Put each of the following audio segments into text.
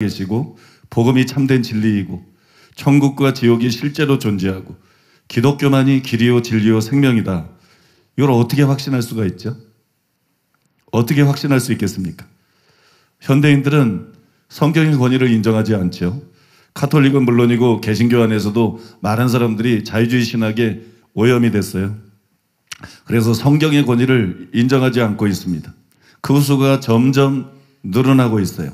계시고 복음이 참된 진리이고 천국과 지옥이 실제로 존재하고 기독교만이 길이요 진리요 생명이다. 이걸 어떻게 확신할 수가 있죠? 어떻게 확신할 수 있겠습니까? 현대인들은 성경의 권위를 인정하지 않죠. 가톨릭은 물론이고 개신교 안에서도 많은 사람들이 자유주의 신학에 오염이 됐어요. 그래서 성경의 권위를 인정하지 않고 있습니다. 그 수가 점점 늘어나고 있어요.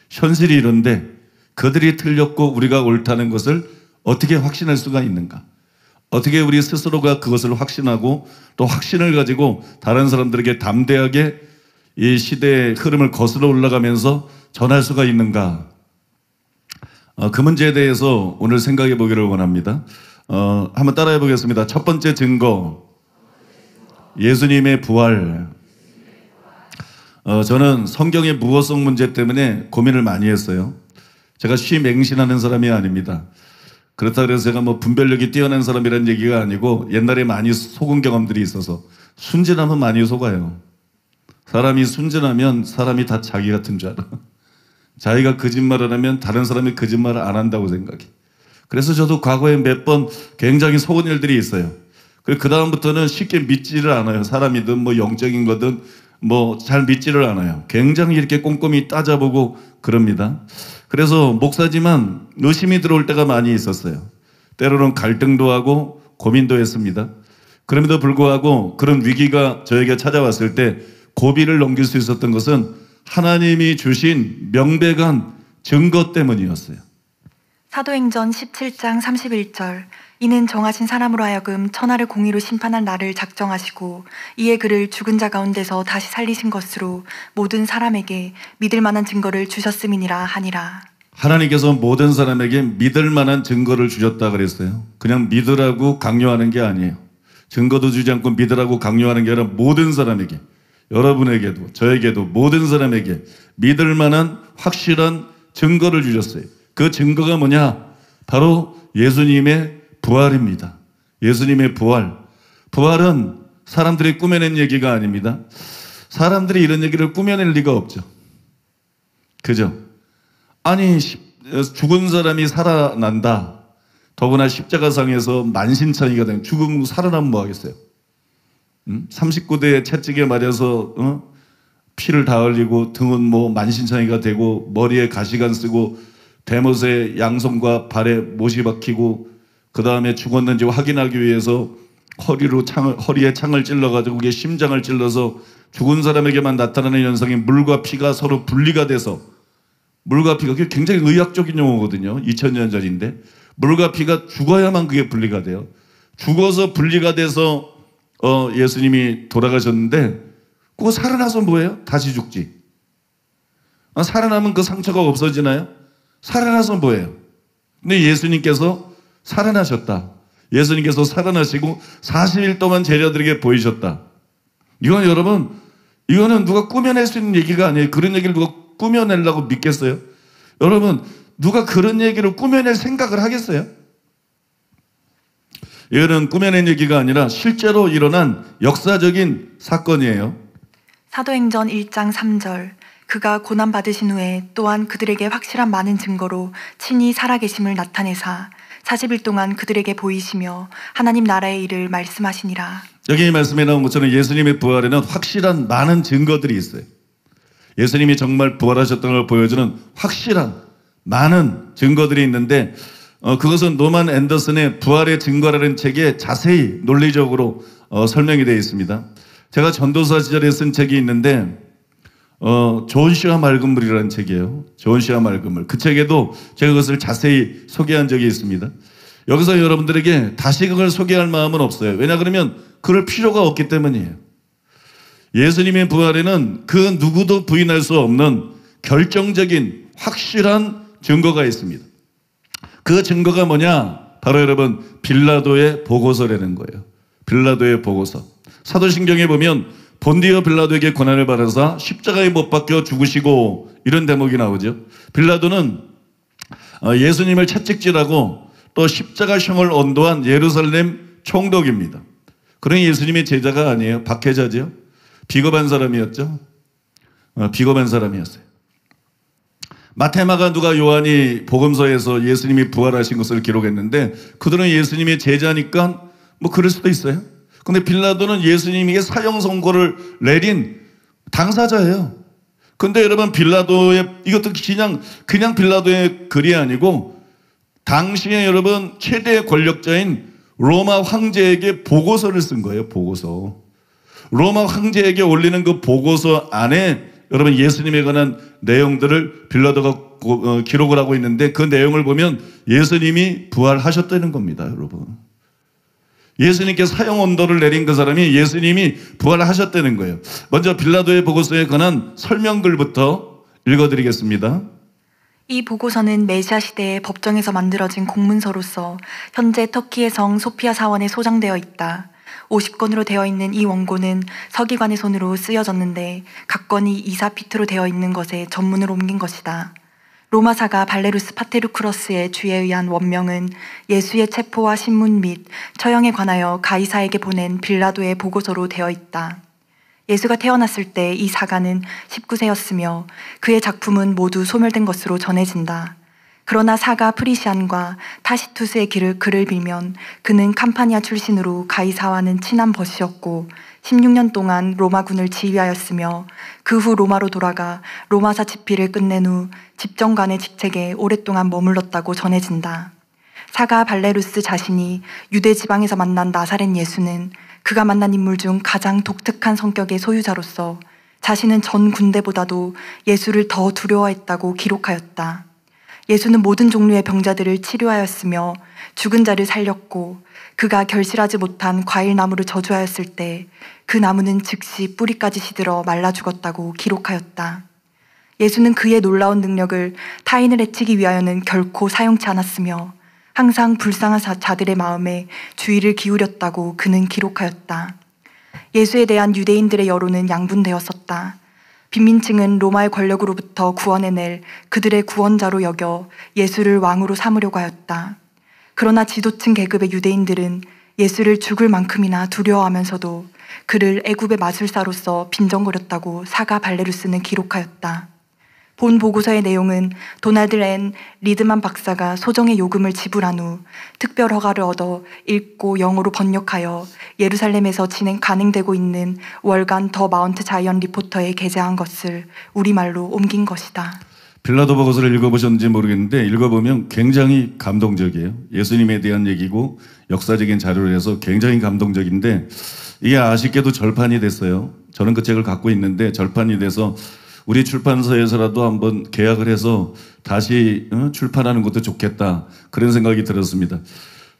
현실이 이런데 그들이 틀렸고 우리가 옳다는 것을 어떻게 확신할 수가 있는가? 어떻게 우리 스스로가 그것을 확신하고 또 확신을 가지고 다른 사람들에게 담대하게 이 시대의 흐름을 거슬러 올라가면서 전할 수가 있는가? 그 문제에 대해서 오늘 생각해 보기를 원합니다. 한번 따라해 보겠습니다. 첫 번째 증거, 예수님의 부활. 저는 성경의 무어성 문제 때문에 고민을 많이 했어요. 제가 쉬맹신하는 사람이 아닙니다. 그렇다고 해서 제가 뭐 분별력이 뛰어난 사람이라는 얘기가 아니고 옛날에 많이 속은 경험들이 있어서 순진하면 많이 속아요. 사람이 순진하면 사람이 다 자기 같은 줄 알아. 자기가 거짓말을 하면 다른 사람이 거짓말을 안 한다고 생각해. 그래서 저도 과거에 몇 번 굉장히 속은 일들이 있어요. 그 다음부터는 쉽게 믿지를 않아요. 사람이든 뭐 영적인 거든 뭐 잘 믿지를 않아요. 굉장히 이렇게 꼼꼼히 따져보고 그럽니다. 그래서 목사지만 의심이 들어올 때가 많이 있었어요. 때로는 갈등도 하고 고민도 했습니다. 그럼에도 불구하고 그런 위기가 저에게 찾아왔을 때 고비를 넘길 수 있었던 것은 하나님이 주신 명백한 증거 때문이었어요. 사도행전 17장 31절 이는 정하신 사람으로 하여금 천하를 공의로 심판할 날을 작정하시고 이에 그를 죽은 자 가운데서 다시 살리신 것으로 모든 사람에게 믿을 만한 증거를 주셨음이니라 하니라. 하나님께서 모든 사람에게 믿을 만한 증거를 주셨다 그랬어요. 그냥 믿으라고 강요하는 게 아니에요. 증거도 주지 않고 믿으라고 강요하는 게 아니라 모든 사람에게, 여러분에게도 저에게도 모든 사람에게 믿을 만한 확실한 증거를 주셨어요. 그 증거가 뭐냐? 바로 예수님의 부활입니다. 예수님의 부활. 부활은 사람들이 꾸며낸 얘기가 아닙니다. 사람들이 이런 얘기를 꾸며낼 리가 없죠. 그죠? 아니, 죽은 사람이 살아난다. 더구나 십자가상에서 만신창이가 된 죽음 살아나면 뭐 하겠어요? 39대 채찍에 맞아서 피를 다 흘리고 등은 뭐 만신창이가 되고 머리에 가시관 쓰고 대못에 양손과 발에 못이 박히고 그 다음에 죽었는지 확인하기 위해서 허리에 창을 찔러가지고 그게 심장을 찔러서 죽은 사람에게만 나타나는 현상이 물과 피가 서로 분리가 돼서 물과 피가 그게 굉장히 의학적인 용어거든요. 2000년 전인데 물과 피가 죽어야만 그게 분리가 돼요. 죽어서 분리가 돼서 예수님이 돌아가셨는데 그거 살아나서 뭐예요? 다시 죽지. 살아나면 그 상처가 없어지나요? 살아나서 뭐예요? 근데 예수님께서 살아나셨다. 예수님께서 살아나시고 40일 동안 제자들에게 보이셨다. 이건 여러분, 이거는 누가 꾸며낼 수 있는 얘기가 아니에요. 그런 얘기를 누가 꾸며내려고 믿겠어요? 여러분, 누가 그런 얘기를 꾸며낼 생각을 하겠어요? 이거는 꾸며낸 얘기가 아니라 실제로 일어난 역사적인 사건이에요. 사도행전 1장 3절 그가 고난받으신 후에 또한 그들에게 확실한 많은 증거로 친히 살아계심을 나타내사 40일 동안 그들에게 보이시며 하나님 나라의 일을 말씀하시니라. 여기 이 말씀에 나온 것처럼 예수님의 부활에는 확실한 많은 증거들이 있어요. 예수님이 정말 부활하셨던 걸 보여주는 확실한 많은 증거들이 있는데 그것은 노만 앤더슨의 부활의 증거라는 책에 자세히 논리적으로 설명이 되어 있습니다. 제가 전도사 시절에 쓴 책이 있는데 존 시와 맑은 물이라는 책이에요. 존 시와 맑은 물. 그 책에도 제가 그것을 자세히 소개한 적이 있습니다. 여기서 여러분들에게 다시 그걸 소개할 마음은 없어요. 왜냐 그러면 그럴 필요가 없기 때문이에요. 예수님의 부활에는 그 누구도 부인할 수 없는 결정적인 확실한 증거가 있습니다. 그 증거가 뭐냐? 바로 여러분 빌라도의 보고서라는 거예요. 빌라도의 보고서. 사도신경에 보면 본디오 빌라도에게 고난을 받아서 십자가에 못 박혀 죽으시고 이런 대목이 나오죠. 빌라도는 예수님을 채찍질하고 또 십자가형을 언도한 예루살렘 총독입니다. 그러니 예수님의 제자가 아니에요. 박해자죠. 비겁한 사람이었죠. 비겁한 사람이었어요. 마테마가, 누가, 요한이 복음서에서 예수님이 부활하신 것을 기록했는데 그들은 예수님의 제자니까 뭐 그럴 수도 있어요. 근데 빌라도는 예수님에게 사형 선고를 내린 당사자예요. 근데 여러분, 빌라도의, 이것도 그냥 빌라도의 글이 아니고 당시에 여러분 최대 권력자인 로마 황제에게 보고서를 쓴 거예요. 보고서. 로마 황제에게 올리는 그 보고서 안에 여러분 예수님에 관한 내용들을 빌라도가 기록을 하고 있는데 그 내용을 보면 예수님이 부활하셨다는 겁니다. 여러분, 예수님께 사형 언도를 내린 그 사람이 예수님이 부활하셨다는 거예요. 먼저 빌라도의 보고서에 관한 설명글부터 읽어드리겠습니다. 이 보고서는 메시아 시대의 법정에서 만들어진 공문서로서 현재 터키의 성 소피아 사원에 소장되어 있다. 50권으로 되어 있는 이 원고는 서기관의 손으로 쓰여졌는데 각 건이 2사피트로 되어 있는 것에 전문을 옮긴 것이다. 로마사가 발레루스 파테르쿠러스의 주에 의한 원명은 예수의 체포와 신문 및 처형에 관하여 가이사에게 보낸 빌라도의 보고서로 되어 있다. 예수가 태어났을 때 이 사가는 19세였으며 그의 작품은 모두 소멸된 것으로 전해진다. 그러나 사가 프리시안과 타시투스의 글을 빌면 그는 캄파니아 출신으로 가이사와는 친한 벗이었고 16년 동안 로마군을 지휘하였으며 그 후 로마로 돌아가 로마사 집필을 끝낸 후 집정관의 직책에 오랫동안 머물렀다고 전해진다. 사가 발레루스 자신이 유대 지방에서 만난 나사렛 예수는 그가 만난 인물 중 가장 독특한 성격의 소유자로서 자신은 전 군대보다도 예수를 더 두려워했다고 기록하였다. 예수는 모든 종류의 병자들을 치료하였으며 죽은 자를 살렸고 그가 결실하지 못한 과일나무를 저주하였을 때 그 나무는 즉시 뿌리까지 시들어 말라 죽었다고 기록하였다. 예수는 그의 놀라운 능력을 타인을 해치기 위하여는 결코 사용치 않았으며 항상 불쌍한 자들의 마음에 주의를 기울였다고 그는 기록하였다. 예수에 대한 유대인들의 여론은 양분되었었다. 빈민층은 로마의 권력으로부터 구원해낼 그들의 구원자로 여겨 예수를 왕으로 삼으려고 하였다. 그러나 지도층 계급의 유대인들은 예수를 죽을 만큼이나 두려워하면서도 그를 애굽의 마술사로서 빈정거렸다고 사가 발레루스는 기록하였다. 본 보고서의 내용은 도널드 앤 리드만 박사가 소정의 요금을 지불한 후 특별 허가를 얻어 읽고 영어로 번역하여 예루살렘에서 간행되고 있는 월간 더 마운트 자이언 리포터에 게재한 것을 우리말로 옮긴 것이다. 빌라도 보고서를 읽어보셨는지 모르겠는데 읽어보면 굉장히 감동적이에요. 예수님에 대한 얘기고 역사적인 자료를 해서 굉장히 감동적인데 이게 아쉽게도 절판이 됐어요. 저는 그 책을 갖고 있는데 절판이 돼서 우리 출판사에서라도 한번 계약을 해서 다시 출판하는 것도 좋겠다, 그런 생각이 들었습니다.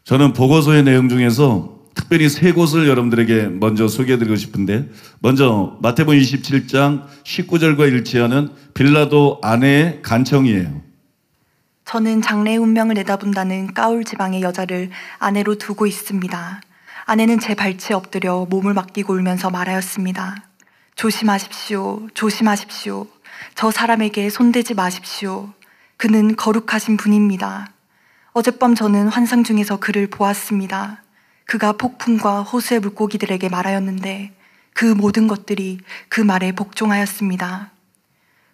저는 보고서의 내용 중에서 특별히 세 곳을 여러분들에게 먼저 소개해드리고 싶은데, 먼저 마태복음 27장 19절과 일치하는 빌라도 아내의 간청이에요. 저는 장래의 운명을 내다본다는 까울 지방의 여자를 아내로 두고 있습니다. 아내는 제 발치에 엎드려 몸을 맡기고 울면서 말하였습니다. 조심하십시오. 조심하십시오. 저 사람에게 손대지 마십시오. 그는 거룩하신 분입니다. 어젯밤 저는 환상 중에서 그를 보았습니다. 그가 폭풍과 호수의 물고기들에게 말하였는데 그 모든 것들이 그 말에 복종하였습니다.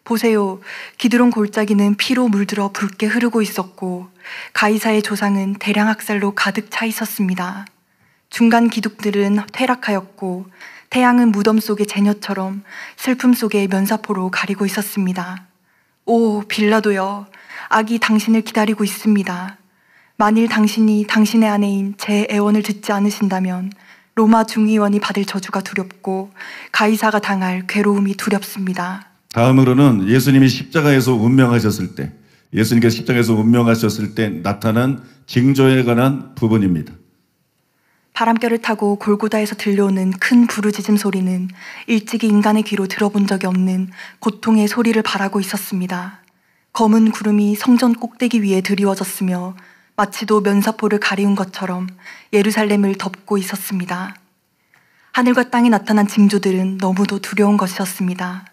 보세요. 기드론 골짜기는 피로 물들어 붉게 흐르고 있었고 가이사의 조상은 대량 학살로 가득 차 있었습니다. 중간 기둥들은 퇴락하였고 태양은 무덤 속의 제녀처럼 슬픔 속에 면사포로 가리고 있었습니다. 오, 빌라도여, 악이 당신을 기다리고 있습니다. 만일 당신이 당신의 아내인 제 애원을 듣지 않으신다면 로마 중의원이 받을 저주가 두렵고 가이사가 당할 괴로움이 두렵습니다. 다음으로는 예수님이 십자가에서 운명하셨을 때, 예수님께서 십자가에서 운명하셨을 때 나타난 징조에 관한 부분입니다. 바람결을 타고 골고다에서 들려오는 큰 부르짖음 소리는 일찍이 인간의 귀로 들어본 적이 없는 고통의 소리를 발하고 있었습니다. 검은 구름이 성전 꼭대기 위에 드리워졌으며 마치도 면사포를 가리운 것처럼 예루살렘을 덮고 있었습니다. 하늘과 땅에 나타난 징조들은 너무도 두려운 것이었습니다.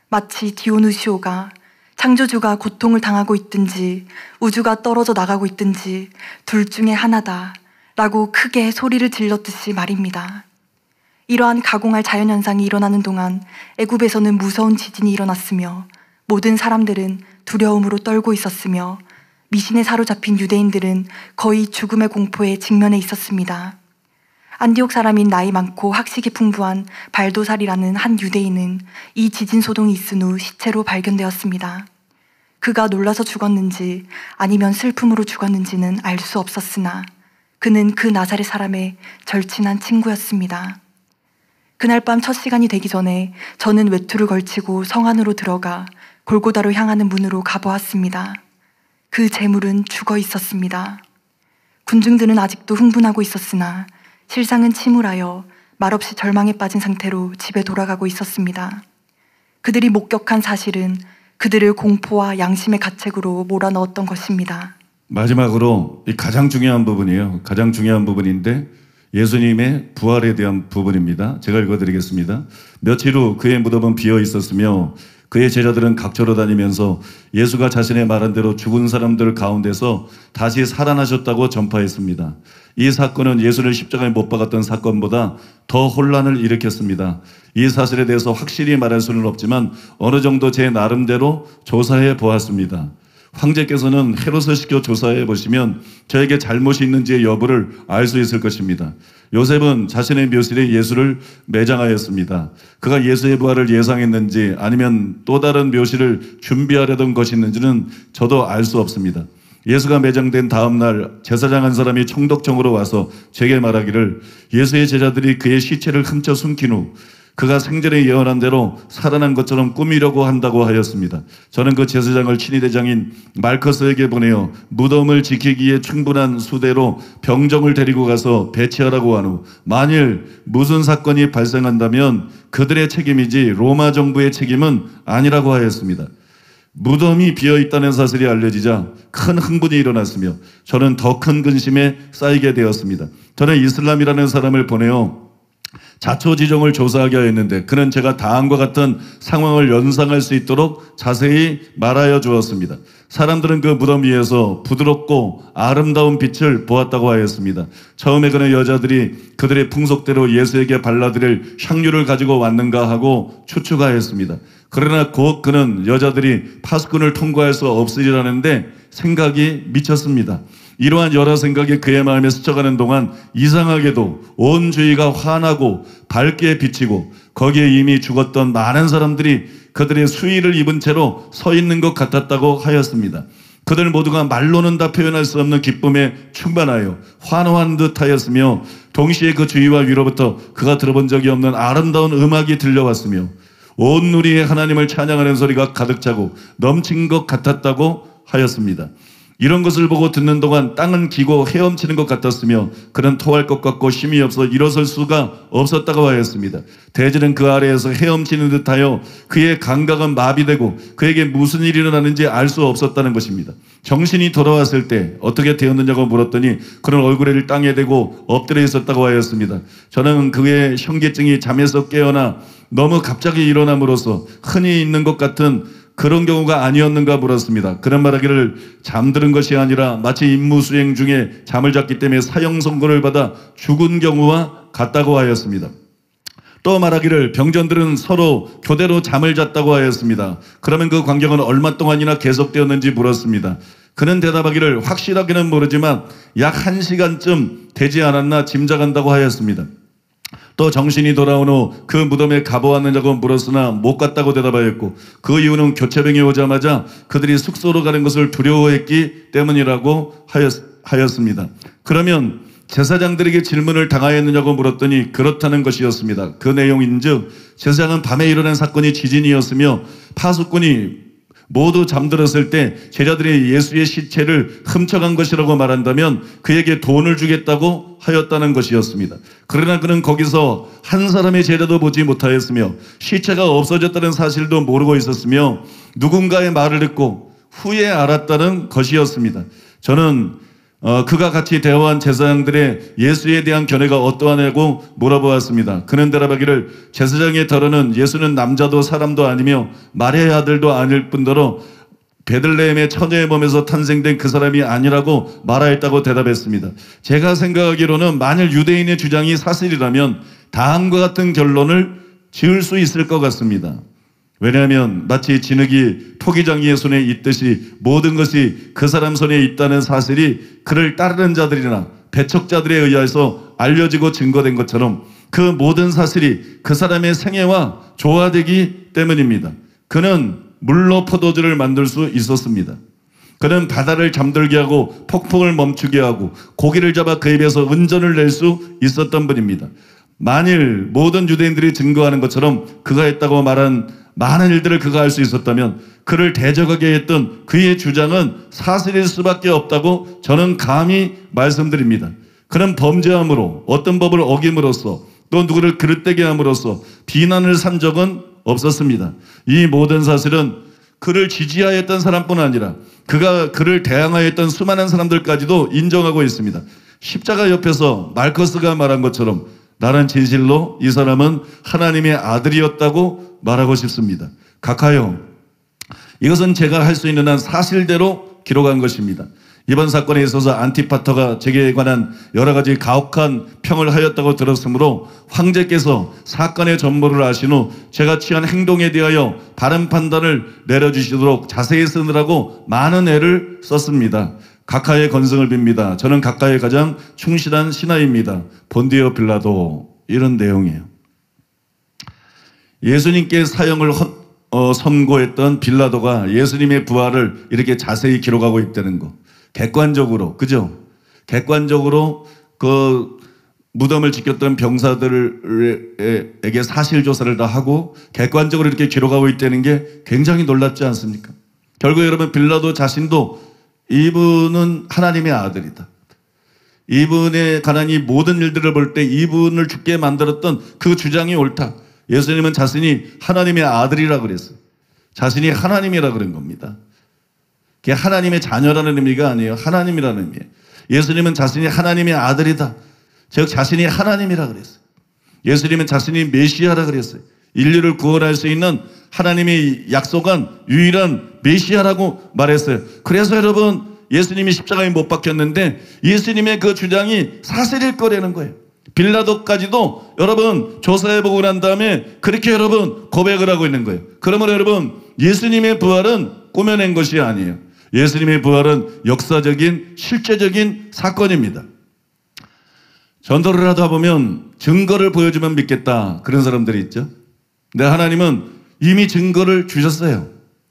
마치 디오누시오가 창조주가 고통을 당하고 있든지 우주가 떨어져 나가고 있든지 둘 중에 하나다 라고 크게 소리를 질렀듯이 말입니다. 이러한 가공할 자연현상이 일어나는 동안 애굽에서는 무서운 지진이 일어났으며 모든 사람들은 두려움으로 떨고 있었으며 미신에 사로잡힌 유대인들은 거의 죽음의 공포에 직면해 있었습니다. 안디옥 사람인 나이 많고 학식이 풍부한 발도살이라는 한 유대인은 이 지진 소동이 있은 후 시체로 발견되었습니다. 그가 놀라서 죽었는지 아니면 슬픔으로 죽었는지는 알 수 없었으나 그는 그 나사렛 사람의 절친한 친구였습니다. 그날 밤 첫 시간이 되기 전에 저는 외투를 걸치고 성 안으로 들어가 골고다로 향하는 문으로 가보았습니다. 그 재물은 죽어 있었습니다. 군중들은 아직도 흥분하고 있었으나 실상은 침울하여 말없이 절망에 빠진 상태로 집에 돌아가고 있었습니다. 그들이 목격한 사실은 그들을 공포와 양심의 가책으로 몰아넣었던 것입니다. 마지막으로 이 가장 중요한 부분이에요. 가장 중요한 부분인데 예수님의 부활에 대한 부분입니다. 제가 읽어드리겠습니다. 며칠 후 그의 무덤은 비어 있었으며 그의 제자들은 각처로 다니면서 예수가 자신의 말한 대로 죽은 사람들 가운데서 다시 살아나셨다고 전파했습니다. 이 사건은 예수를 십자가에 못 박았던 사건보다 더 혼란을 일으켰습니다. 이 사실에 대해서 확실히 말할 수는 없지만 어느 정도 제 나름대로 조사해 보았습니다. 황제께서는 헤롯을 시켜 조사해 보시면 저에게 잘못이 있는지의 여부를 알 수 있을 것입니다. 요셉은 자신의 묘실에 예수를 매장하였습니다. 그가 예수의 부활을 예상했는지 아니면 또 다른 묘실을 준비하려던 것이 있는지는 저도 알 수 없습니다. 예수가 매장된 다음 날 제사장 한 사람이 총독청으로 와서 제게 말하기를 예수의 제자들이 그의 시체를 훔쳐 숨긴 후 그가 생전에 예언한 대로 살아난 것처럼 꾸미려고 한다고 하였습니다. 저는 그 제사장을 친위대장인 말커스에게 보내어 무덤을 지키기에 충분한 수대로 병정을 데리고 가서 배치하라고 한 후 만일 무슨 사건이 발생한다면 그들의 책임이지 로마 정부의 책임은 아니라고 하였습니다. 무덤이 비어있다는 사실이 알려지자 큰 흥분이 일어났으며 저는 더 큰 근심에 쌓이게 되었습니다. 저는 이슬람이라는 사람을 보내어 자초지종을 조사하게 했는데 그는 제가 다음과 같은 상황을 연상할 수 있도록 자세히 말하여 주었습니다. 사람들은 그 무덤 위에서 부드럽고 아름다운 빛을 보았다고 하였습니다. 처음에 그는 여자들이 그들의 풍속대로 예수에게 발라드릴 향유를 가지고 왔는가 하고 추측하였습니다. 그러나 곧 그는 여자들이 파수꾼을 통과할 수 없으리라는데 생각이 미쳤습니다. 이러한 여러 생각이 그의 마음에 스쳐가는 동안 이상하게도 온 주위가 환하고 밝게 비치고 거기에 이미 죽었던 많은 사람들이 그들의 수의를 입은 채로 서 있는 것 같았다고 하였습니다. 그들 모두가 말로는 다 표현할 수 없는 기쁨에 충만하여 환호한 듯 하였으며 동시에 그 주위와 위로부터 그가 들어본 적이 없는 아름다운 음악이 들려왔으며 온 누리에 하나님을 찬양하는 소리가 가득 차고 넘친 것 같았다고 하였습니다. 이런 것을 보고 듣는 동안 땅은 기고 헤엄치는 것 같았으며 그는 토할 것 같고 힘이 없어 일어설 수가 없었다고 하였습니다. 대지는 그 아래에서 헤엄치는 듯하여 그의 감각은 마비되고 그에게 무슨 일이 일어나는지 알 수 없었다는 것입니다. 정신이 돌아왔을 때 어떻게 되었느냐고 물었더니 그는 얼굴을 땅에 대고 엎드려 있었다고 하였습니다. 저는 그의 현기증이 잠에서 깨어나 너무 갑자기 일어남으로써 흔히 있는 것 같은 그런 경우가 아니었는가 물었습니다. 그런 말하기를 잠드는 것이 아니라 마치 임무 수행 중에 잠을 잤기 때문에 사형 선고를 받아 죽은 경우와 같다고 하였습니다. 또 말하기를 병전들은 서로 교대로 잠을 잤다고 하였습니다. 그러면 그 광경은 얼마 동안이나 계속되었는지 물었습니다. 그는 대답하기를 확실하게는 모르지만 약 1시간쯤 되지 않았나 짐작한다고 하였습니다. 또 정신이 돌아온 후 그 무덤에 가보았느냐고 물었으나 못 갔다고 대답하였고 그 이유는 교체병이 오자마자 그들이 숙소로 가는 것을 두려워했기 때문이라고 하였습니다. 그러면 제사장들에게 질문을 당하였느냐고 물었더니 그렇다는 것이었습니다. 그 내용인즉 제사장은 밤에 일어난 사건이 지진이었으며 파수꾼이 모두 잠들었을 때 제자들이 예수의 시체를 훔쳐간 것이라고 말한다면 그에게 돈을 주겠다고 하였다는 것이었습니다. 그러나 그는 거기서 한 사람의 제자도 보지 못하였으며 시체가 없어졌다는 사실도 모르고 있었으며 누군가의 말을 듣고 후에 알았다는 것이었습니다. 저는 그가 같이 대화한 제사장들의 예수에 대한 견해가 어떠하냐고 물어보았습니다. 그는 대답하기를 제사장의 더러는 예수는 남자도 사람도 아니며 마리아의 아들도 아닐 뿐더러 베들레헴의 처녀의 몸에서 탄생된 그 사람이 아니라고 말하였다고 대답했습니다. 제가 생각하기로는 만일 유대인의 주장이 사실이라면 다음과 같은 결론을 지을 수 있을 것 같습니다. 왜냐하면 마치 진흙이 토기장이의 손에 있듯이 모든 것이 그 사람 손에 있다는 사실이 그를 따르는 자들이나 배척자들에 의해서 알려지고 증거된 것처럼 그 모든 사실이 그 사람의 생애와 조화되기 때문입니다. 그는 물로 포도주를 만들 수 있었습니다. 그는 바다를 잠들게 하고 폭풍을 멈추게 하고 고기를 잡아 그 입에서 은전을 낼 수 있었던 분입니다. 만일 모든 유대인들이 증거하는 것처럼 그가 했다고 말한 많은 일들을 그가 할 수 있었다면 그를 대적하게 했던 그의 주장은 사실일 수밖에 없다고 저는 감히 말씀드립니다. 그는 범죄함으로 어떤 법을 어김으로써 또 누구를 그릇되게 함으로써 비난을 산 적은 없었습니다. 이 모든 사실은 그를 지지하였던 사람뿐 아니라 그가 그를 대항하였던 수많은 사람들까지도 인정하고 있습니다. 십자가 옆에서 말커스가 말한 것처럼 나는 진실로 이 사람은 하나님의 아들이었다고 말하고 싶습니다. 각하여, 이것은 제가 할 수 있는 한 사실대로 기록한 것입니다. 이번 사건에 있어서 안티파터가 제게 관한 여러 가지 가혹한 평을 하였다고 들었으므로 황제께서 사건의 전모를 아신 후 제가 취한 행동에 대하여 바른 판단을 내려주시도록 자세히 쓰느라고 많은 애를 썼습니다. 각하의 건승을 빕니다. 저는 각하의 가장 충실한 신하입니다. 본디오 빌라도. 이런 내용이에요. 예수님께 사형을 선고했던 빌라도가 예수님의 부활을 이렇게 자세히 기록하고 있다는 거. 객관적으로, 그죠? 객관적으로 그 무덤을 지켰던 병사들에게 사실 조사를 다 하고 객관적으로 이렇게 기록하고 있다는 게 굉장히 놀랍지 않습니까? 결국 여러분, 빌라도 자신도 이분은 하나님의 아들이다. 이분에 관한 이 모든 일들을 볼 때 이분을 죽게 만들었던 그 주장이 옳다. 예수님은 자신이 하나님의 아들이라 그랬어요. 자신이 하나님이라 그런 겁니다. 그게 하나님의 자녀라는 의미가 아니에요. 하나님이라는 의미예요. 예수님은 자신이 하나님의 아들이다. 즉 자신이 하나님이라 그랬어요. 예수님은 자신이 메시아라 그랬어요. 인류를 구원할 수 있는 하나님의 약속한 유일한 메시아라고 말했어요. 그래서 여러분, 예수님이 십자가에 못 박혔는데 예수님의 그 주장이 사실일 거라는 거예요. 빌라도까지도 여러분 조사해보고 난 다음에 그렇게 여러분 고백을 하고 있는 거예요. 그러면 여러분, 예수님의 부활은 꾸며낸 것이 아니에요. 예수님의 부활은 역사적인 실제적인 사건입니다. 전도를 하다 보면 증거를 보여주면 믿겠다, 그런 사람들이 있죠. 근데 하나님은 이미 증거를 주셨어요.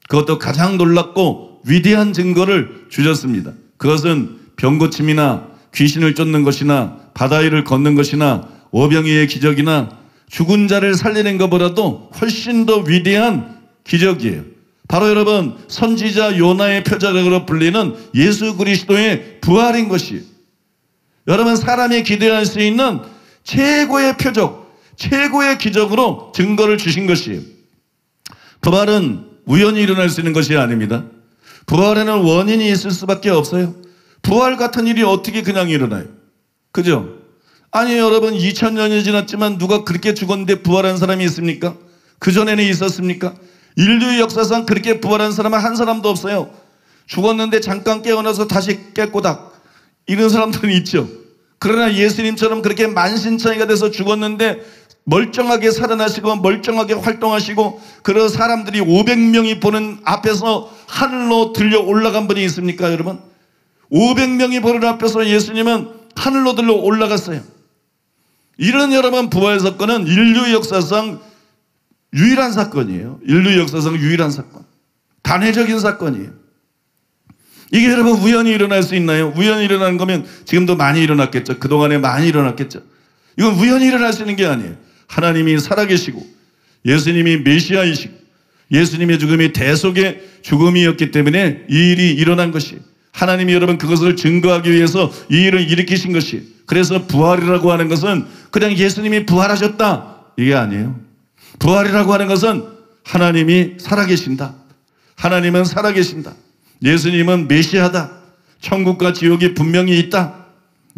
그것도 가장 놀랍고 위대한 증거를 주셨습니다. 그것은 병고침이나 귀신을 쫓는 것이나 바다 위를 걷는 것이나 오병이의 기적이나 죽은 자를 살리는 것보다도 훨씬 더 위대한 기적이에요. 바로 여러분, 선지자 요나의 표적으로 불리는 예수 그리스도의 부활인 것이에요. 여러분, 사람이 기대할 수 있는 최고의 표적, 최고의 기적으로 증거를 주신 것이에요. 부활은 우연히 일어날 수 있는 것이 아닙니다. 부활에는 원인이 있을 수밖에 없어요. 부활 같은 일이 어떻게 그냥 일어나요? 그죠? 아니, 여러분, 2000년이 지났지만 누가 그렇게 죽었는데 부활한 사람이 있습니까? 그전에는 있었습니까? 인류의 역사상 그렇게 부활한 사람은 한 사람도 없어요. 죽었는데 잠깐 깨어나서 다시 깨꼬닥, 이런 사람들은 있죠. 그러나 예수님처럼 그렇게 만신창이가 돼서 죽었는데 멀쩡하게 살아나시고 멀쩡하게 활동하시고 그런 사람들이 500명이 보는 앞에서 하늘로 들려 올라간 분이 있습니까, 여러분? 500명이 보는 앞에서 예수님은 하늘로 들려 올라갔어요. 이런 여러분 부활 사건은 인류 역사상 유일한 사건이에요. 인류 역사상 유일한 사건. 단회적인 사건이에요. 이게 여러분 우연히 일어날 수 있나요? 우연히 일어나는 거면 지금도 많이 일어났겠죠. 그동안에 많이 일어났겠죠. 이건 우연히 일어날 수 있는 게 아니에요. 하나님이 살아계시고 예수님이 메시아이시고 예수님의 죽음이 대속의 죽음이었기 때문에 이 일이 일어난 것이에요. 하나님이 여러분 그것을 증거하기 위해서 이 일을 일으키신 것이에요. 그래서 부활이라고 하는 것은 그냥 예수님이 부활하셨다, 이게 아니에요. 부활이라고 하는 것은 하나님이 살아계신다. 하나님은 살아계신다. 예수님은 메시아다. 천국과 지옥이 분명히 있다.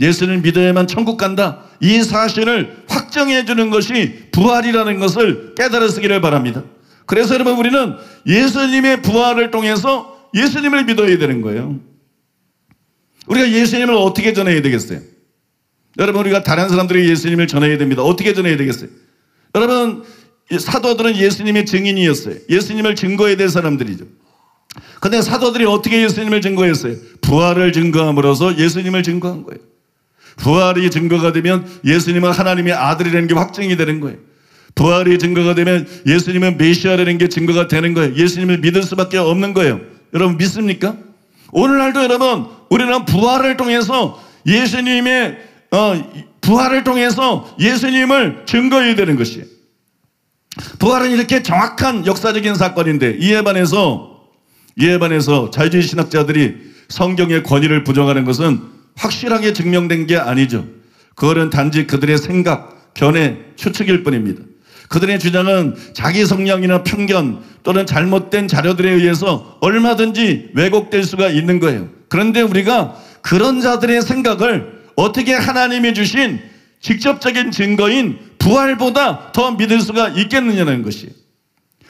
예수를 믿어야만 천국 간다. 이 사실을 확정해 주는 것이 부활이라는 것을 깨달으시기를 바랍니다. 그래서 여러분, 우리는 예수님의 부활을 통해서 예수님을 믿어야 되는 거예요. 우리가 예수님을 어떻게 전해야 되겠어요? 여러분, 우리가 다른 사람들에게 예수님을 전해야 됩니다. 어떻게 전해야 되겠어요? 여러분, 사도들은 예수님의 증인이었어요. 예수님을 증거해야 될 사람들이죠. 근데 사도들이 어떻게 예수님을 증거했어요? 부활을 증거함으로써 예수님을 증거한 거예요. 부활이 증거가 되면 예수님은 하나님의 아들이라는 게 확증이 되는 거예요. 부활이 증거가 되면 예수님은 메시아라는 게 증거가 되는 거예요. 예수님을 믿을 수밖에 없는 거예요. 여러분 믿습니까? 오늘날도 여러분 우리는 부활을 통해서 예수님의 부활을 통해서 예수님을 증거해야 되는 것이에요. 부활은 이렇게 정확한 역사적인 사건인데 이에 반해서 자유주의 신학자들이 성경의 권위를 부정하는 것은 확실하게 증명된 게 아니죠. 그거는 단지 그들의 생각, 견해, 추측일 뿐입니다. 그들의 주장은 자기 성향이나 편견 또는 잘못된 자료들에 의해서 얼마든지 왜곡될 수가 있는 거예요. 그런데 우리가 그런 자들의 생각을 어떻게 하나님이 주신 직접적인 증거인 부활보다 더 믿을 수가 있겠느냐는 것이에요.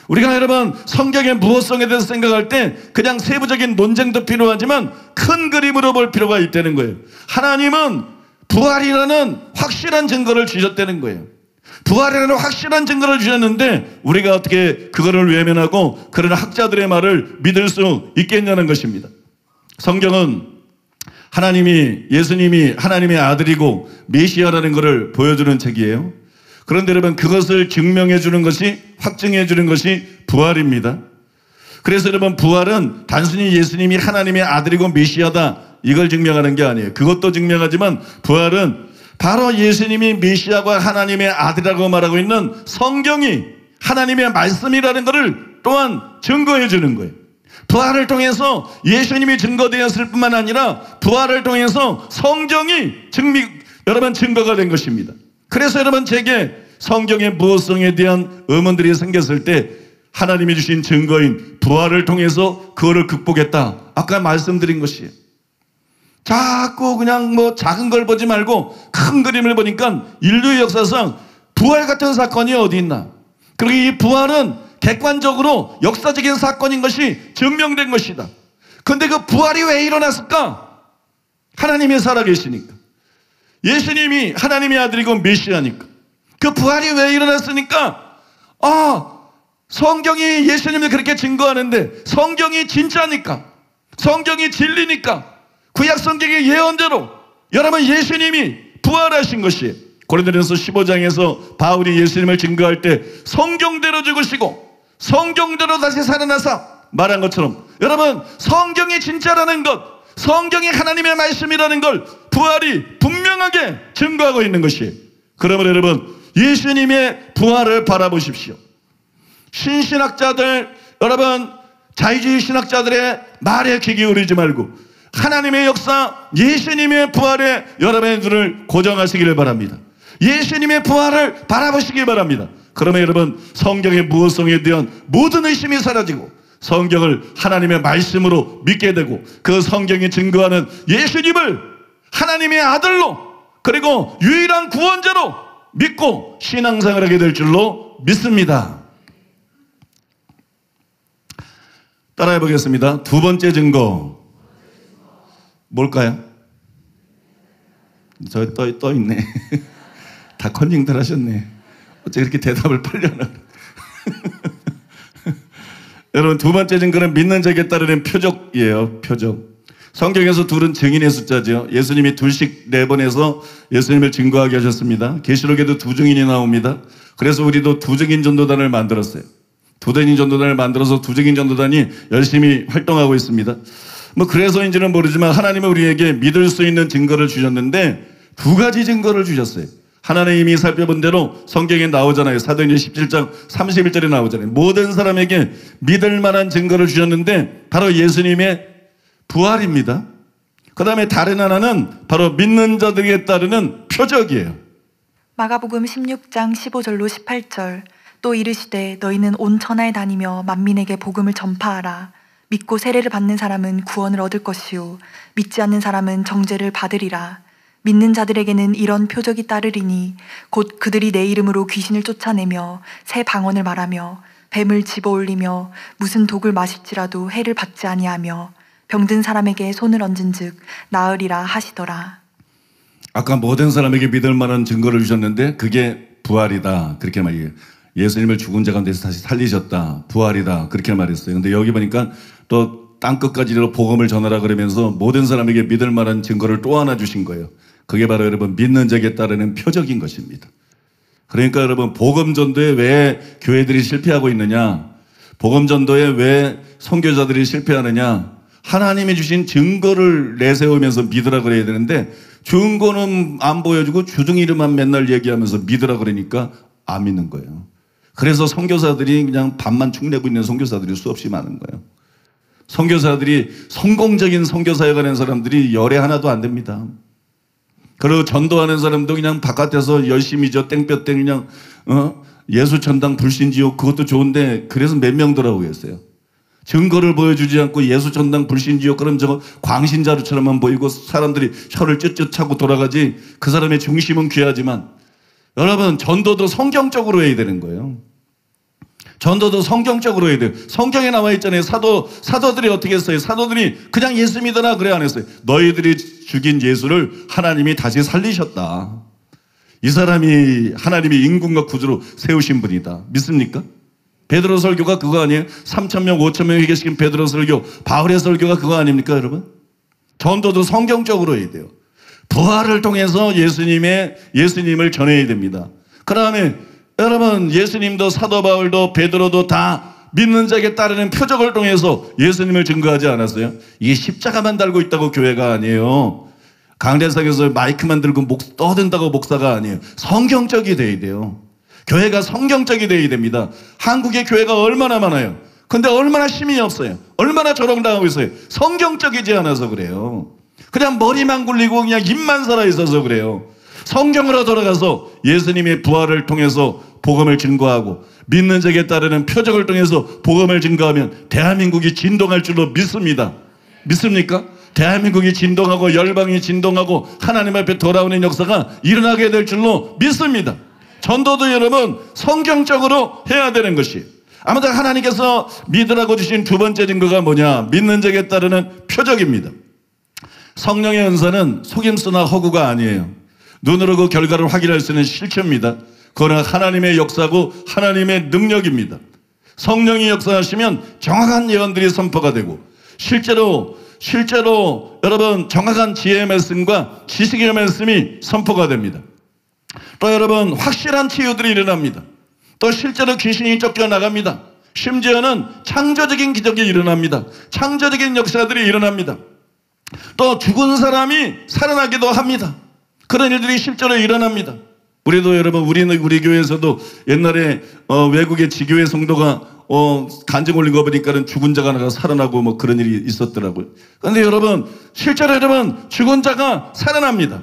우리가 여러분 성경의 무엇성에 대해서 생각할 때 그냥 세부적인 논쟁도 필요하지만 큰 그림으로 볼 필요가 있다는 거예요. 하나님은 부활이라는 확실한 증거를 주셨다는 거예요. 부활이라는 확실한 증거를 주셨는데 우리가 어떻게 그거를 외면하고 그런 학자들의 말을 믿을 수 있겠냐는 것입니다. 성경은 예수님이 하나님의 아들이고 메시아라는 것을 보여주는 책이에요. 그런데 여러분 그것을 증명해 주는 것이 확증해 주는 것이 부활입니다. 그래서 여러분 부활은 단순히 예수님이 하나님의 아들이고 메시아다 이걸 증명하는 게 아니에요. 그것도 증명하지만 부활은 바로 예수님이 메시아와 하나님의 아들이라고 말하고 있는 성경이 하나님의 말씀이라는 것을 또한 증거해 주는 거예요. 부활을 통해서 예수님이 증거되었을 뿐만 아니라 부활을 통해서 성경이 여러분 증거가 된 것입니다. 그래서 여러분 제게 성경의 무엇성에 대한 의문들이 생겼을 때 하나님이 주신 증거인 부활을 통해서 그거를 극복했다. 아까 말씀드린 것이에요. 자꾸 그냥 작은 걸 보지 말고 큰 그림을 보니까 인류의 역사상 부활 같은 사건이 어디 있나. 그리고 이 부활은 객관적으로 역사적인 사건인 것이 증명된 것이다. 그런데 그 부활이 왜 일어났을까? 하나님이 살아계시니까. 예수님이 하나님의 아들이고 메시아니까. 그 부활이 왜 일어났으니까 성경이 예수님을 그렇게 증거하는데 성경이 진짜니까 성경이 진리니까 구약 성경의 예언대로 여러분 예수님이 부활하신 것이에요. 고린도전서 15장에서 바울이 예수님을 증거할 때 성경대로 죽으시고 성경대로 다시 살아나사 말한 것처럼 여러분 성경이 진짜라는 것, 성경이 하나님의 말씀이라는 걸 부활이 분명하게 증거하고 있는 것이에요. 그러면 여러분 예수님의 부활을 바라보십시오. 신신학자들 여러분 자유주의 신학자들의 말에 귀 기울이지 말고 하나님의 역사 예수님의 부활에 여러분의 눈을 고정하시기를 바랍니다. 예수님의 부활을 바라보시기 바랍니다. 그러면 여러분 성경의 무엇성에 대한 모든 의심이 사라지고 성경을 하나님의 말씀으로 믿게 되고 그 성경이 증거하는 예수님을 하나님의 아들로 그리고 유일한 구원자로 믿고 신앙생활을 하게 될 줄로 믿습니다. 따라해 보겠습니다. 두 번째 증거 뭘까요? 저 떠 있네. 다 컨닝들 하셨네. 어째 이렇게 대답을 빨리 하나. 여러분 두 번째 증거는 믿는 자에게 따르는 표적이에요. 표적. 성경에서 둘은 증인의 숫자죠. 예수님이 둘씩 네 번에서 예수님을 증거하게 하셨습니다. 계시록에도 두 증인이 나옵니다. 그래서 우리도 두 증인 전도단을 만들었어요. 두 증인 전도단을 만들어서 두 증인 전도단이 열심히 활동하고 있습니다. 그래서인지는 모르지만 하나님은 우리에게 믿을 수 있는 증거를 주셨는데 두 가지 증거를 주셨어요. 하나는 이미 살펴본 대로 성경에 나오잖아요. 사도행전 17장 31절에 나오잖아요. 모든 사람에게 믿을 만한 증거를 주셨는데 바로 예수님의 부활입니다. 그 다음에 다른 하나는 바로 믿는 자들에게 따르는 표적이에요. 마가복음 16장 15절로 18절 또 이르시되 너희는 온 천하에 다니며 만민에게 복음을 전파하라. 믿고 세례를 받는 사람은 구원을 얻을 것이요 믿지 않는 사람은 정죄를 받으리라. 믿는 자들에게는 이런 표적이 따르리니 곧 그들이 내 이름으로 귀신을 쫓아내며 새 방언을 말하며 뱀을 집어올리며 무슨 독을 마실지라도 해를 받지 아니하며 병든 사람에게 손을 얹은즉 나으리라 하시더라. 아까 모든 사람에게 믿을 만한 증거를 주셨는데 그게 부활이다 그렇게 말해요. 예수님을 죽은 자 가운데서 다시 살리셨다. 부활이다. 그렇게 말했어요. 근데 여기 보니까 또 땅끝까지 복음을 전하라 그러면서 모든 사람에게 믿을 만한 증거를 또 하나 주신 거예요. 그게 바로 여러분 믿는 자에게 따르는 표적인 것입니다. 그러니까 여러분 복음 전도에 왜 교회들이 실패하고 있느냐? 복음 전도에 왜 선교사들이 실패하느냐? 하나님이 주신 증거를 내세우면서 믿으라 그래야 되는데 증거는 안 보여주고 주둥이로만 맨날 얘기하면서 믿으라 그러니까 안 믿는 거예요. 그래서 선교사들이 그냥 밥만 축내고 있는 선교사들이 수없이 많은 거예요. 선교사들이 성공적인 선교사에 관한 사람들이 열에 하나도 안 됩니다. 그리고 전도하는 사람도 그냥 바깥에서 열심히 땡볕땡 그냥 예수천당 불신지옥 그것도 좋은데 그래서 몇 명 들어오고 있어요. 증거를 보여주지 않고 예수천당 불신지옥 그럼 저거 광신자루처럼만 보이고 사람들이 혀를 쯧쯧 차고 돌아가지 그 사람의 중심은 귀하지만 여러분 전도도 성경적으로 해야 되는 거예요. 전도도 성경적으로 해야 돼요. 성경에 나와 있잖아요. 사도들이 어떻게 했어요? 사도들이 그냥 예수 믿으라 그래 안 했어요. 너희들이 죽인 예수를 하나님이 다시 살리셨다. 이 사람이 하나님이 임금과 구주로 세우신 분이다. 믿습니까? 베드로 설교가 그거 아니에요? 3,000명, 5,000명 회개시킨 베드로 설교, 바울의 설교가 그거 아닙니까, 여러분? 전도도 성경적으로 해야 돼요. 부활을 통해서 예수님을 전해야 됩니다. 그 다음에 여러분 예수님도 사도 바울도 베드로도 다 믿는 자에게 따르는 표적을 통해서 예수님을 증거하지 않았어요? 이게 십자가만 달고 있다고 교회가 아니에요. 강대상에서 마이크만 들고 떠든다고 목사가 아니에요. 성경적이 돼야 돼요. 교회가 성경적이 돼야 됩니다. 한국의 교회가 얼마나 많아요. 근데 얼마나 힘이 없어요. 얼마나 조롱당하고 있어요. 성경적이지 않아서 그래요. 그냥 머리만 굴리고 그냥 입만 살아있어서 그래요. 성경으로 돌아가서 예수님의 부활을 통해서 복음을 증거하고 믿는 자에게 따르는 표적을 통해서 복음을 증거하면 대한민국이 진동할 줄로 믿습니다. 믿습니까? 대한민국이 진동하고 열방이 진동하고 하나님 앞에 돌아오는 역사가 일어나게 될 줄로 믿습니다. 전도도 여러분 성경적으로 해야 되는 것이 아무튼 하나님께서 믿으라고 주신 두 번째 증거가 뭐냐? 믿는 자에게 따르는 표적입니다. 성령의 은사는 속임수나 허구가 아니에요. 눈으로 그 결과를 확인할 수 있는 실체입니다. 그러나 하나님의 역사고 하나님의 능력입니다. 성령이 역사하시면 정확한 예언들이 선포가 되고 실제로 여러분 정확한 지혜의 말씀과 지식의 말씀이 선포가 됩니다. 또 여러분 확실한 치유들이 일어납니다. 또 실제로 귀신이 쫓겨나갑니다. 심지어는 창조적인 기적이 일어납니다. 창조적인 역사들이 일어납니다. 또 죽은 사람이 살아나기도 합니다. 그런 일들이 실제로 일어납니다. 우리도 여러분 우리 교회에서도 옛날에 외국의 지교회 성도가 간증 올린 거 보니까는 죽은 자가 나가 살아나고 뭐 그런 일이 있었더라고요. 그런데 여러분 실제로 여러분 죽은 자가 살아납니다.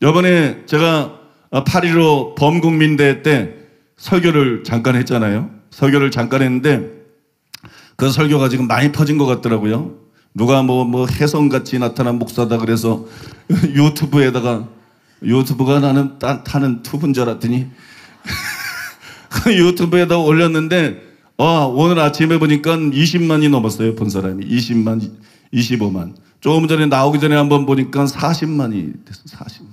이번에 제가 8.15 범국민대회 때 설교를 잠깐 했잖아요. 설교를 잠깐 했는데 그 설교가 지금 많이 퍼진 것 같더라고요. 누가 뭐 혜성같이 나타난 목사다 그래서 유튜브가 나는 타는 투브인 줄 알았더니 유튜브에다 올렸는데 오늘 아침에 보니까 20만이 넘었어요. 본 사람이 20만 25만 조금 전에 나오기 전에 한번 보니까 40만이 됐어요. 40만.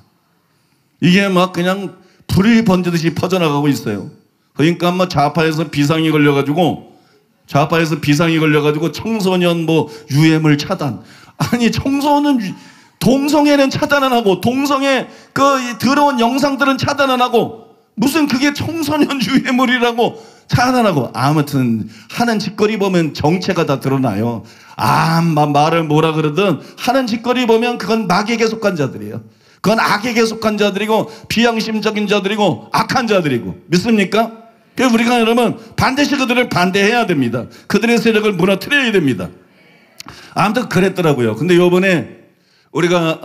이게 막 그냥 불이 번지듯이 퍼져나가고 있어요. 그러니까 뭐 좌파에서 비상이 걸려가지고 청소년 유해물 차단. 아니 동성애는 차단을 하고 동성애 더러운 영상들은 차단을 하고 무슨 그게 청소년 유해물이라고 차단하고 아무튼 하는 짓거리 보면 정체가 다 드러나요. 말을 뭐라 그러든 하는 짓거리 보면 그건 마귀에게 속한 자들이에요. 그건 악에게 속한 자들이고 비양심적인 자들이고 악한 자들이고 믿습니까? 그래서 우리가 여러분 반드시 그들을 반대해야 됩니다. 그들의 세력을 무너뜨려야 됩니다. 아무튼 그랬더라고요. 근데 요번에 우리가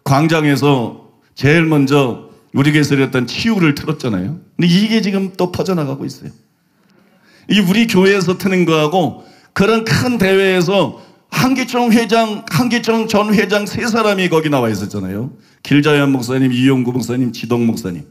광장에서 제일 먼저 우리 교회에서 했던 치유를 틀었잖아요. 근데 이게 지금 또 퍼져나가고 있어요. 이 우리 교회에서 트는 거하고 그런 큰 대회에서 한기총 전 회장 세 사람이 거기 나와 있었잖아요. 길자연 목사님, 이용구 목사님, 지동 목사님.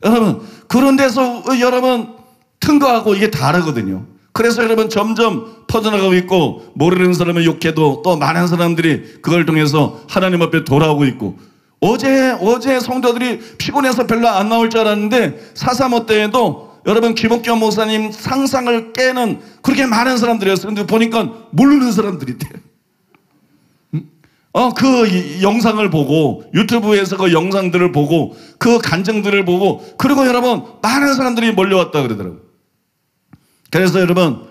여러분 그런 데서 여러분 튼 거하고 이게 다르거든요. 그래서 여러분 점점 퍼져나가고 있고 모르는 사람을 욕해도 또 많은 사람들이 그걸 통해서 하나님 앞에 돌아오고 있고 어제 성도들이 피곤해서 별로 안 나올 줄 알았는데 4.35 때에도 여러분 김옥겸 목사님 상상을 깨는 그렇게 많은 사람들이었어요. 근데 보니까 모르는 사람들이대요. 그 영상을 보고 유튜브에서 그 영상들을 보고 그 간증들을 보고 그리고 여러분 많은 사람들이 몰려왔다 그러더라고요. 그래서 여러분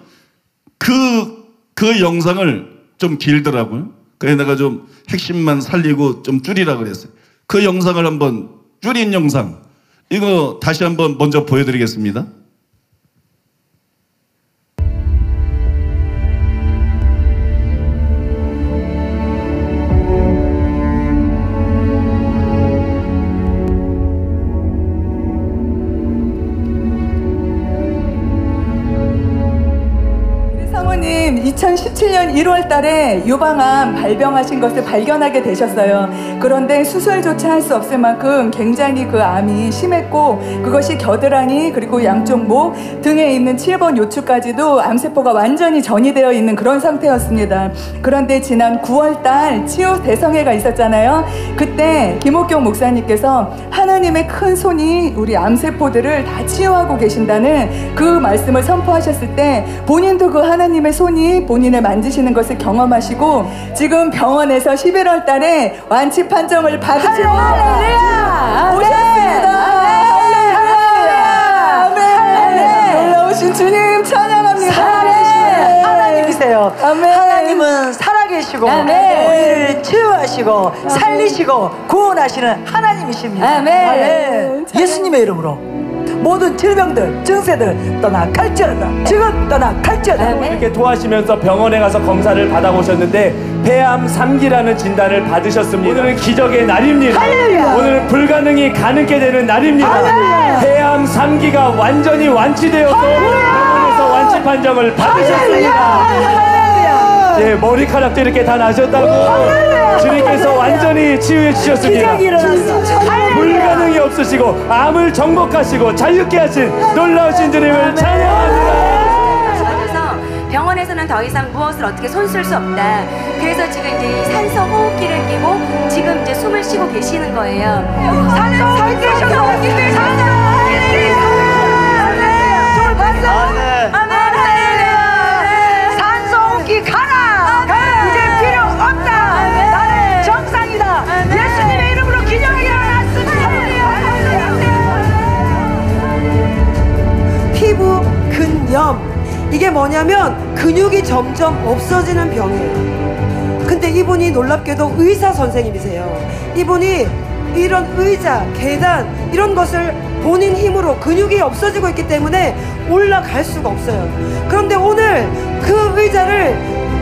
그 영상을 좀 길더라고요. 그래서 내가 좀 핵심만 살리고 좀 줄이라 그랬어요. 그 영상을 한번 줄인 영상 이거 다시 한번 먼저 보여드리겠습니다. 사모님 2017년 1월 달에 유방암 발병하신 것을 발견하게 되셨어요. 그런데 수술조차 할 수 없을 만큼 굉장히 그 암이 심했고 그것이 겨드랑이 그리고 양쪽 목 등에 있는 7번 요추까지도 암세포가 완전히 전이되어 있는 그런 상태였습니다. 그런데 지난 9월 달 치유 대성회가 있었잖아요. 그때 김옥경 목사님께서 하나님의 큰 손이 우리 암세포들을 다 치유하고 계신다는 그 말씀을 선포하셨을 때 본인도 그 하나님의 손이 본인을 만지시는 것을 경험하시고 지금 병원에서 11월 달에 완치 판정을 받으시고 오셨습니다. 놀라우신 주님 찬양합니다. 하나님이세요. 하나님은 살아계시고 우리를 치유하시고 살리시고 구원하시는 하나님이십니다. 아멘. 예수님의 이름으로 모든 질병들, 증세들 떠나갈지어다. 지금 떠나갈지어다. 이렇게 토하시면서 병원에 가서 검사를 받아보셨는데 폐암 3기라는 진단을 받으셨습니다. 오늘은 기적의 날입니다. 할렐루야. 오늘은 불가능이 가능케 되는 날입니다. 할렐루야. 폐암 3기가 완전히 완치되어서 병원에서 완치 판정을 받으셨습니다. 예, 머리카락도 이렇게 다 나셨다고 주님께서 완전히 치유해 주셨습니다. 불가능이 없으시고 암을 정복하시고 자유케 하신 놀라우신 주님을 찬양합니다. 병원에서는 더 이상 무엇을 어떻게 손쓸 수 없다. 그래서 지금 이제 이 산소 호흡기를 끼고 지금 이제 숨을 쉬고 계시는 거예요. 산소 호흡기 산소 호흡기 가라. 이제 필요 없다. 나는 정상이다. 예수님의 이름으로 기적이 일어났습니다. 피부 근염 이게 뭐냐면 근육이 점점 없어지는 병이에요. 근데 이분이 놀랍게도 의사 선생님이세요. 이분이 이런 의자, 계단 이런 것을 본인 힘으로 근육이 없어지고 있기 때문에 올라갈 수가 없어요. 그런데 오늘 그 의자를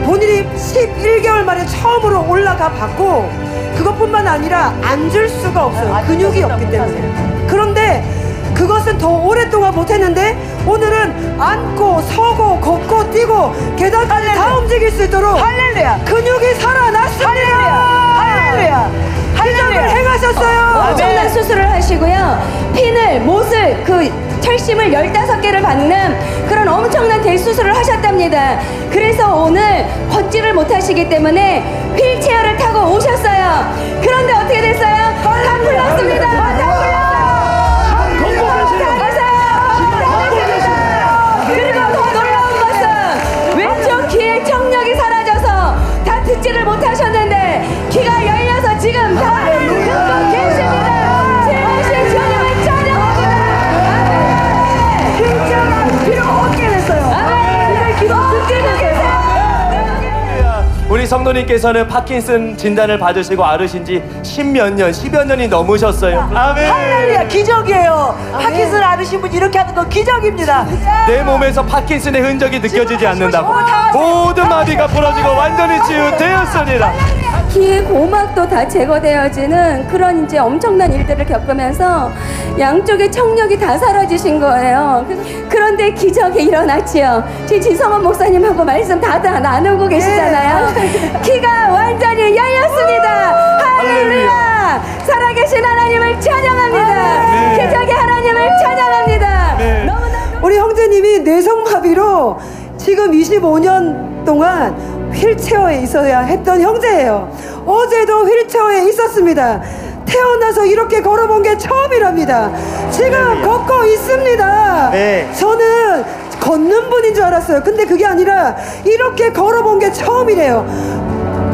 본인이 11개월 만에 처음으로 올라가 봤고 그것뿐만 아니라 앉을 수가 없어요. 근육이 없기 때문에. 그런데 그것은 더 오랫동안 못했는데 오늘은 앉고 서고 걷고 뛰고 계단까지 다 움직일 수 있도록 할렐루야. 근육이 살아났습니다. 할렐루야. 기적을 행하셨어요. 엄청난 수술을 하시고요. 핀을, 못을, 그 철심을 15개를 받는 그런 엄청난 대수술을 하셨답니다. 그래서 오늘 걷지를 못하시기 때문에 휠체어를 타고 오셨어요. 그런데 어떻게 됐어요? 다 풀렸습니다. 다 풀렸어요. 그리고 더 놀라운 것은 왼쪽 귀에 청력이 사라져서 다 듣지를 못하셨는데 귀가 열려서 지금 다 듣고 계십니다. 제하신 주님을 찬양합니다. 진짜 귀로 얻게 됐어요. 이제 귀로 듣게 됐어요. 우리 성도님께서는 파킨슨 진단을 받으시고 앓으신 지 10몇 년, 10여 년이 넘으셨어요. 아멘. 할렐루야. 기적이에요. 파킨슨 앓으신 분 이렇게 하는 건 기적입니다. 내 몸에서 파킨슨의 흔적이 느껴지지 않는다고 모든 마비가 부러지고 완전히 치유되었습니다. 귀의 고막도 다 제거되어지는 그런 이제 엄청난 일들을 겪으면서 양쪽의 청력이 다 사라지신 거예요. 그런데 기적이 일어났지요. 지금 진성원 목사님하고 말씀 다 나누고 계시잖아요. 귀가 완전히 열렸습니다. 할렐루야. 살아계신 하나님을 찬양합니다. 기적의 하나님을 찬양합니다. 우리 형제님이 뇌성마비로 지금 25년 동안 휠체어에 있어야 했던 형제예요. 어제도 휠체어에 있었습니다. 태어나서 이렇게 걸어본 게 처음이랍니다. 지금 걷고 있습니다. 네. 저는 걷는 분인 줄 알았어요. 근데 그게 아니라 이렇게 걸어본 게 처음이래요.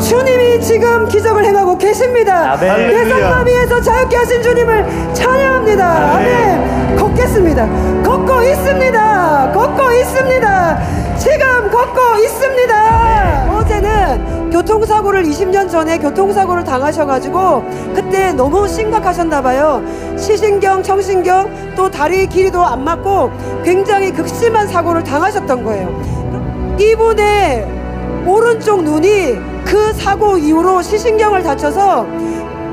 주님이 지금 기적을 행하고 계십니다. 아멘. 대상마비에서 자유케 하신 주님을 찬양합니다. 아멘. 걷겠습니다. 걷고 있습니다. 걷고 있습니다. 지금 걷고 있습니다. 어제는 교통사고를 20년 전에 교통사고를 당하셔가지고 그때 너무 심각하셨나봐요. 시신경, 청신경 또 다리 길이도 안 맞고 굉장히 극심한 사고를 당하셨던 거예요. 이분의 오른쪽 눈이 그 사고 이후로 시신경을 다쳐서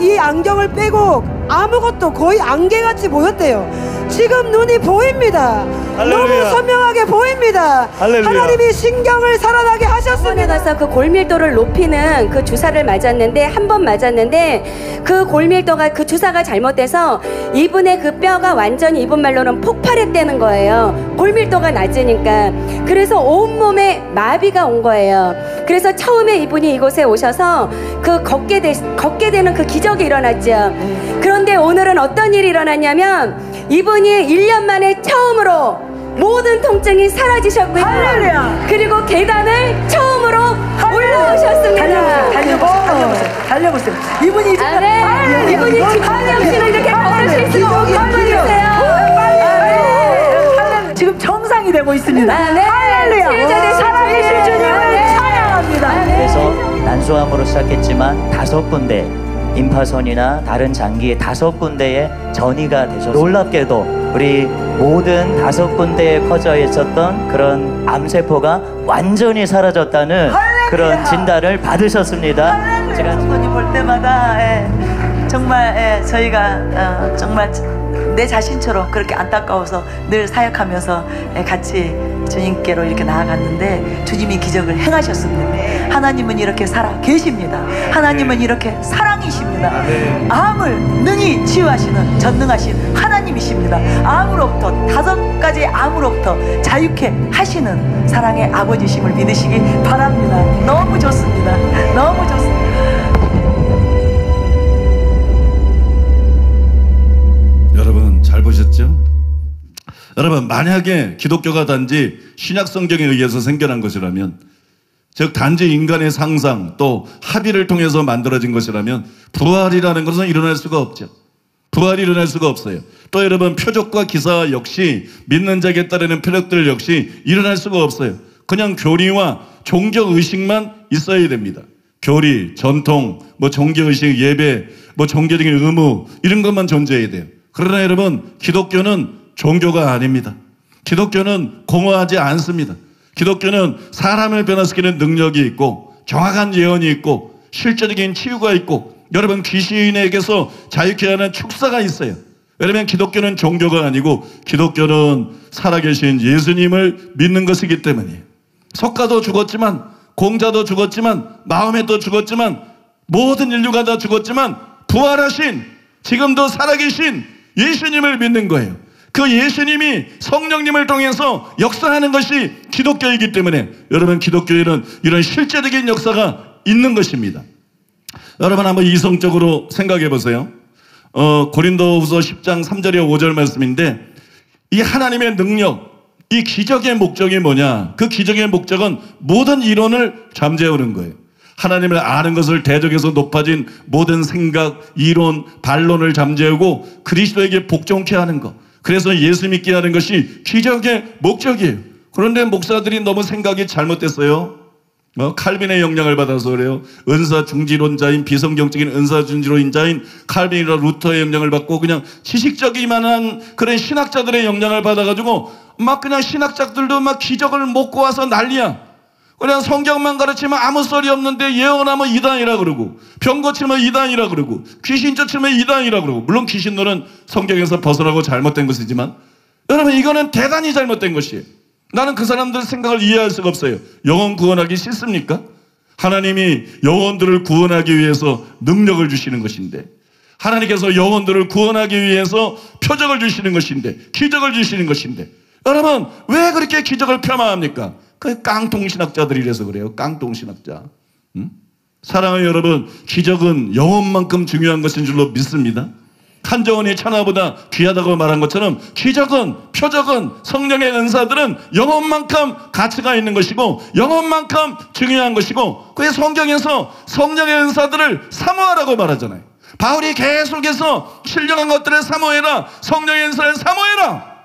이 안경을 빼고 아무것도 거의 안개같이 보였대요. 지금 눈이 보입니다. 할렐루야. 너무 선명하게 보입니다. 할렐루야. 하나님이 신경을 살아나게 병원에 하셨습니다. 가서 그 골밀도를 높이는 그 주사를 맞았는데 한 번 맞았는데 그 골밀도가 그 주사가 잘못돼서 이분의 그 뼈가 완전히 이분 말로는 폭발했다는 거예요. 골밀도가 낮으니까. 그래서 온몸에 마비가 온 거예요. 그래서 처음에 이분이 이곳에 오셔서 그 걷게 되는 그 기적이 일어났죠. 그런데 오늘은 어떤 일이 일어났냐면 이분이 1년 만에 처음으로 모든 통증이 사라지셨고요. 할렐루야. 그리고 계단을 처음으로 올라오셨습니다. 달려보세요. 이분이 지금 아, 네. 이분이 집안이 없이는 이렇게 걸으실 수가 없는 분이세요. 지금 정상이 되고 있습니다. 아, 네. 할렐루야. 치유자 되신 살아계신 주님을 찬양합니다. 그래서 난소암으로 시작했지만 5군데 임파선이나 다른 장기의 5군데에 전이가 되셔서 놀랍게도 우리 모든 5군데에 퍼져 있었던 그런 암세포가 완전히 사라졌다는 그런 진단을 받으셨습니다. 제가 주님 볼 때마다 정말 저희가 정말 내 자신처럼 그렇게 안타까워서 늘 사역하면서 같이 주님께로 이렇게 나아갔는데 주님이 기적을 행하셨습니다. 하나님은 이렇게 살아 계십니다. 하나님은 이렇게 사랑이십니다. 암을 능히 치유하시는 전능하신 하나님이십니다. 암으로부터 5가지 암으로부터 자유케 하시는 사랑의 아버지심을 믿으시기 바랍니다. 너무 좋습니다. 너무 좋습니다. 여러분 잘 보셨죠? 여러분 만약에 기독교가 단지 신약성경에 의해서 생겨난 것이라면, 즉 단지 인간의 상상 또 합의를 통해서 만들어진 것이라면 부활이라는 것은 일어날 수가 없죠. 부활이 일어날 수가 없어요. 또 여러분 표적과 기사 역시 믿는 자에게 따르는 표적들 역시 일어날 수가 없어요. 그냥 교리와 종교의식만 있어야 됩니다. 교리, 전통, 종교의식, 예배, 종교적인 의무 이런 것만 존재해야 돼요. 그러나 여러분 기독교는 종교가 아닙니다. 기독교는 공허하지 않습니다. 기독교는 사람을 변화시키는 능력이 있고 정확한 예언이 있고 실제적인 치유가 있고 여러분 귀신에게서 자유케 하는 축사가 있어요. 왜냐하면 기독교는 종교가 아니고 기독교는 살아계신 예수님을 믿는 것이기 때문이에요. 석가도 죽었지만 공자도 죽었지만 마음에도 죽었지만 모든 인류가 다 죽었지만 부활하신 지금도 살아계신 예수님을 믿는 거예요. 그 예수님이 성령님을 통해서 역사하는 것이 기독교이기 때문에 여러분 기독교에는 이런 실제적인 역사가 있는 것입니다. 여러분 한번 이성적으로 생각해 보세요. 고린도후서 10장 3절에 5절 말씀인데 이 하나님의 능력, 이 기적의 목적이 뭐냐? 그 기적의 목적은 모든 이론을 잠재우는 거예요. 하나님을 아는 것을 대적해서 높아진 모든 생각, 이론, 반론을 잠재우고 그리스도에게 복종케 하는 것. 그래서 예수 믿게 하는 것이 기적의 목적이에요. 그런데 목사들이 너무 생각이 잘못됐어요. 칼빈의 영향을 받아서 그래요. 은사 중지론자인 비성경적인 은사 중지론자인 칼빈이나 루터의 영향을 받고 그냥 지식적이만한 그런 신학자들의 영향을 받아가지고 막 그냥 신학자들도 막 기적을 먹고 와서 난리야. 그냥 성경만 가르치면 아무 소리 없는데 예언하면 이단이라 그러고 병 고치면 이단이라 그러고 귀신 쫓으면 이단이라 그러고, 물론 귀신론은 성경에서 벗어나고 잘못된 것이지만 여러분 이거는 대단히 잘못된 것이에요. 나는 그 사람들 생각을 이해할 수가 없어요. 영혼 구원하기 싫습니까? 하나님이 영혼들을 구원하기 위해서 능력을 주시는 것인데, 하나님께서 영혼들을 구원하기 위해서 표적을 주시는 것인데, 기적을 주시는 것인데, 여러분 왜 그렇게 기적을 폄하합니까? 그 깡통신학자들이라서 그래요. 깡통신학자. 사랑하는 여러분, 기적은 영혼만큼 중요한 것인 줄로 믿습니다. 한정원이 천하보다 귀하다고 말한 것처럼 기적은, 표적은, 성령의 은사들은 영혼만큼 가치가 있는 것이고 영혼만큼 중요한 것이고, 그의 성경에서 성령의 은사들을 사모하라고 말하잖아요. 바울이 계속해서 신령한 것들을 사모해라, 성령의 은사를 사모해라.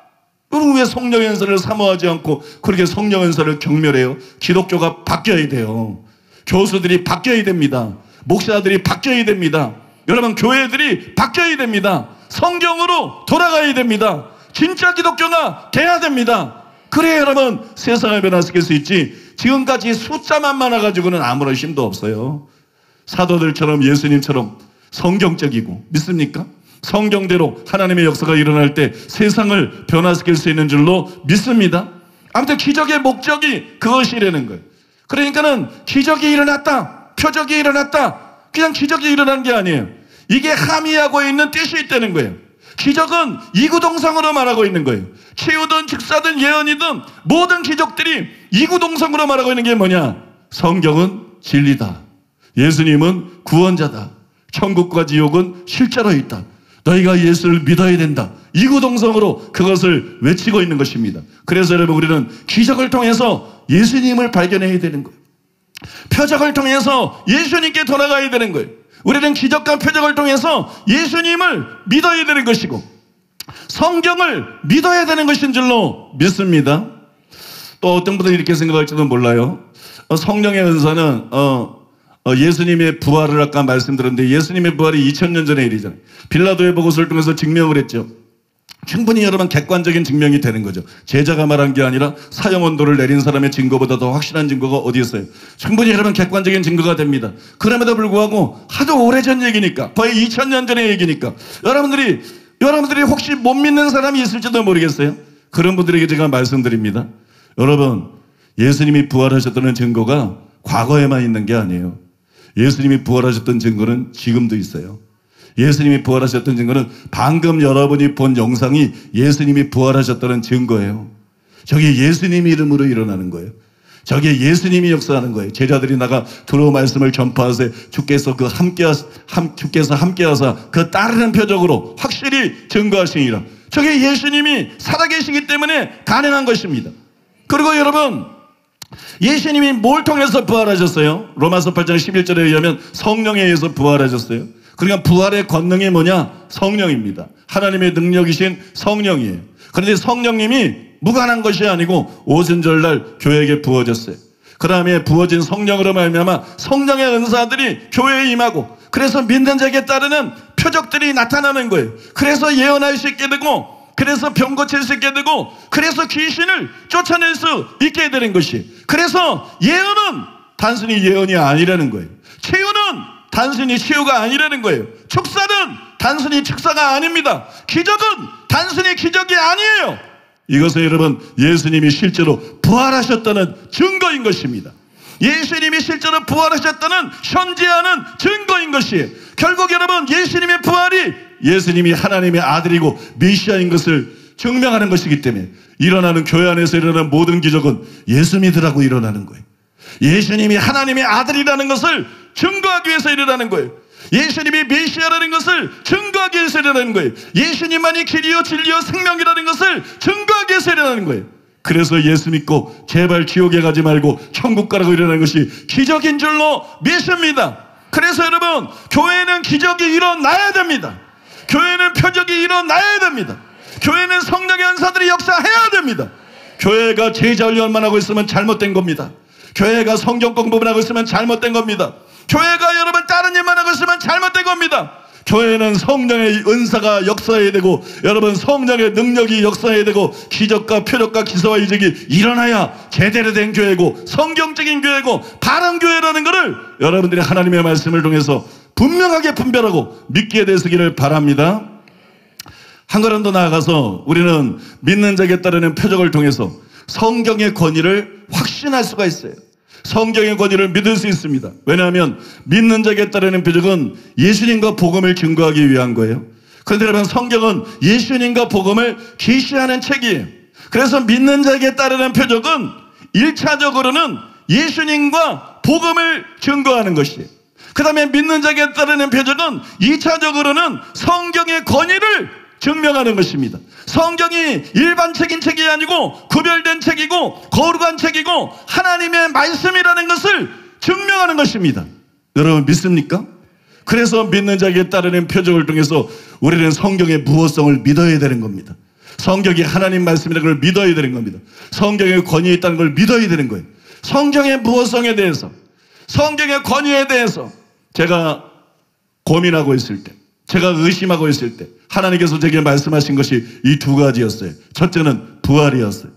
여러분, 왜 성령의 은사를 사모하지 않고 그렇게 성령의 은사를 경멸해요? 기독교가 바뀌어야 돼요. 교수들이 바뀌어야 됩니다. 목사들이 바뀌어야 됩니다. 여러분, 교회들이 바뀌어야 됩니다. 성경으로 돌아가야 됩니다. 진짜 기독교가 돼야 됩니다. 그래야 여러분 세상을 변화시킬 수 있지, 지금까지 숫자만 많아가지고는 아무런 힘도 없어요. 사도들처럼 예수님처럼 성경적이고, 믿습니까? 성경대로 하나님의 역사가 일어날 때 세상을 변화시킬 수 있는 줄로 믿습니다. 아무튼 기적의 목적이 그것이라는 거예요. 그러니까는 기적이 일어났다, 표적이 일어났다, 그냥 기적이 일어난 게 아니에요. 이게 함의하고 있는 뜻이 있다는 거예요. 기적은 이구동성으로 말하고 있는 거예요. 치유든 즉사든 예언이든 모든 기적들이 이구동성으로 말하고 있는 게 뭐냐? 성경은 진리다, 예수님은 구원자다, 천국과 지옥은 실제로 있다, 너희가 예수를 믿어야 된다. 이구동성으로 그것을 외치고 있는 것입니다. 그래서 여러분, 우리는 기적을 통해서 예수님을 발견해야 되는 거예요. 표적을 통해서 예수님께 돌아가야 되는 거예요. 우리는 기적과 표적을 통해서 예수님을 믿어야 되는 것이고 성경을 믿어야 되는 것인 줄로 믿습니다. 또 어떤 분들이 이렇게 생각할지도 몰라요. 성령의 은사는 예수님의 부활을 아까 말씀드렸는데, 예수님의 부활이 2000년 전의 일이잖아요. 빌라도의 보고서를 통해서 증명을 했죠. 충분히 여러분 객관적인 증명이 되는 거죠. 제자가 말한 게 아니라 사형언도를 내린 사람의 증거보다 더 확실한 증거가 어디 있어요? 충분히 여러분 객관적인 증거가 됩니다. 그럼에도 불구하고 하도 오래전 얘기니까, 거의 2000년 전의 얘기니까 여러분들이 혹시 못 믿는 사람이 있을지도 모르겠어요. 그런 분들에게 제가 말씀드립니다. 여러분, 예수님이 부활하셨다는 증거가 과거에만 있는 게 아니에요. 예수님이 부활하셨던 증거는 지금도 있어요. 예수님이 부활하셨던 증거는 방금 여러분이 본 영상이 예수님이 부활하셨다는 증거예요. 저게 예수님 이름으로 일어나는 거예요. 저게 예수님이 역사하는 거예요. 제자들이 나가 두루 말씀을 전파하세, 주께서 함께하사 그 따르는 표적으로 확실히 증거하시니라. 저게 예수님이 살아계시기 때문에 가능한 것입니다. 그리고 여러분, 예수님이 뭘 통해서 부활하셨어요? 로마서 8장 11절에 의하면 성령에 의해서 부활하셨어요. 그러니까 부활의 권능이 뭐냐? 성령입니다. 하나님의 능력이신 성령이에요. 그런데 성령님이 무관한 것이 아니고 오순절날 교회에게 부어졌어요. 그 다음에 부어진 성령으로 말미암아 성령의 은사들이 교회에 임하고, 그래서 믿는 자에게 따르는 표적들이 나타나는 거예요. 그래서 예언할 수 있게 되고, 그래서 병 고칠 수 있게 되고, 그래서 귀신을 쫓아낼 수 있게 되는 것이. 그래서 예언은 단순히 예언이 아니라는 거예요. 치유는 단순히 치유가 아니라는 거예요. 축사는 단순히 축사가 아닙니다. 기적은 단순히 기적이 아니에요. 이것은 여러분, 예수님이 실제로 부활하셨다는 증거인 것입니다. 예수님이 실제로 부활하셨다는 현재하는 증거인 것이에요. 결국 여러분, 예수님의 부활이 예수님이 하나님의 아들이고 메시아인 것을 증명하는 것이기 때문에 일어나는, 교회 안에서 일어나는 모든 기적은 예수 믿으라고 일어나는 거예요. 예수님이 하나님의 아들이라는 것을 증거하기 위해서 일어나는 거예요. 예수님이 메시아라는 것을 증거하기 위해서 일어나는 거예요. 예수님만이 길이요 진리요 생명이라는 것을 증거하기 위해서 일어나는 거예요. 그래서 예수 믿고 제발 지옥에 가지 말고 천국 가라고 일어나는 것이 기적인 줄로 믿습니다. 그래서 여러분, 교회는 기적이 일어나야 됩니다. 교회는 표적이 일어나야 됩니다. 교회는 성령의 은사들이 역사해야 됩니다. 교회가 제자 훈련만 하고 있으면 잘못된 겁니다. 교회가 성경 공부만 하고 있으면 잘못된 겁니다. 교회가 여러분 다른 일만 하고 있으면 잘못된 겁니다. 교회는 성령의 은사가 역사해야 되고, 여러분 성령의 능력이 역사해야 되고, 기적과 표적과 기사와 이적이 일어나야 제대로 된 교회고 성경적인 교회고 바른 교회라는 것을 여러분들이 하나님의 말씀을 통해서 분명하게 분별하고 믿게 되시기를 바랍니다. 한 걸음 더 나아가서 우리는 믿는 자에게 따르는 표적을 통해서 성경의 권위를 확신할 수가 있어요. 성경의 권위를 믿을 수 있습니다. 왜냐하면 믿는 자에게 따르는 표적은 예수님과 복음을 증거하기 위한 거예요. 그런데 여러분, 성경은 예수님과 복음을 계시하는 책이에요. 그래서 믿는 자에게 따르는 표적은 1차적으로는 예수님과 복음을 증거하는 것이에요. 그 다음에 믿는 자에게 따르는 표적은 2차적으로는 성경의 권위를 증명하는 것입니다. 성경이 일반책인 책이 아니고 구별된 책이고 거룩한 책이고 하나님의 말씀이라는 것을 증명하는 것입니다. 여러분 믿습니까? 그래서 믿는 자에게 따르는 표적을 통해서 우리는 성경의 무엇성을 믿어야 되는 겁니다. 성경이 하나님 말씀이라는 걸 믿어야 되는 겁니다. 성경의 권위에 있다는 걸 믿어야 되는 거예요. 성경의 무엇성에 대해서, 성경의 권위에 대해서 제가 고민하고 있을 때, 제가 의심하고 있을 때 하나님께서 제게 말씀하신 것이 이 두 가지였어요. 첫째는 부활이었어요.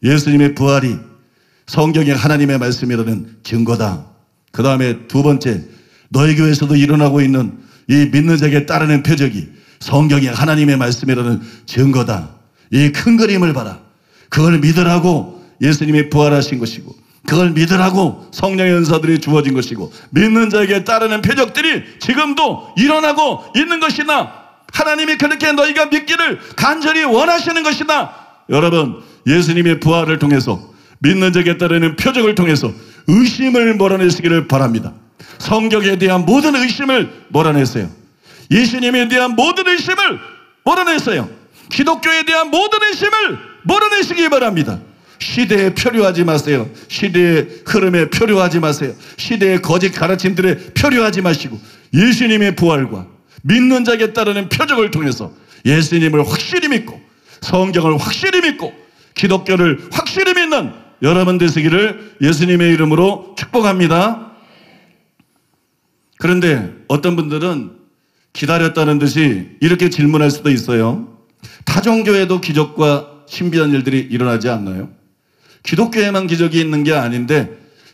예수님의 부활이 성경의 하나님의 말씀이라는 증거다. 그 다음에 두 번째, 너희 교회에서도 일어나고 있는 이 믿는 자에게 따르는 표적이 성경의 하나님의 말씀이라는 증거다. 이 큰 그림을 봐라. 그걸 믿으라고 예수님이 부활하신 것이고, 그걸 믿으라고 성령의 은사들이 주어진 것이고, 믿는 자에게 따르는 표적들이 지금도 일어나고 있는 것이나 하나님이 그렇게 너희가 믿기를 간절히 원하시는 것이나, 여러분 예수님의 부활을 통해서 믿는 자에게 따르는 표적을 통해서 의심을 몰아내시기를 바랍니다. 성경에 대한 모든 의심을 몰아내세요. 예수님에 대한 모든 의심을 몰아내세요. 기독교에 대한 모든 의심을 몰아내시기 바랍니다. 시대에 표류하지 마세요. 시대의 흐름에 표류하지 마세요. 시대의 거짓 가르침들에 표류하지 마시고 예수님의 부활과 믿는 자에게 따르는 표적을 통해서 예수님을 확실히 믿고 성경을 확실히 믿고 기독교를 확실히 믿는 여러분 되시기를 예수님의 이름으로 축복합니다. 그런데 어떤 분들은 기다렸다는 듯이 이렇게 질문할 수도 있어요. 타종교에도 기적과 신비한 일들이 일어나지 않나요? 기독교에만 기적이 있는 게 아닌데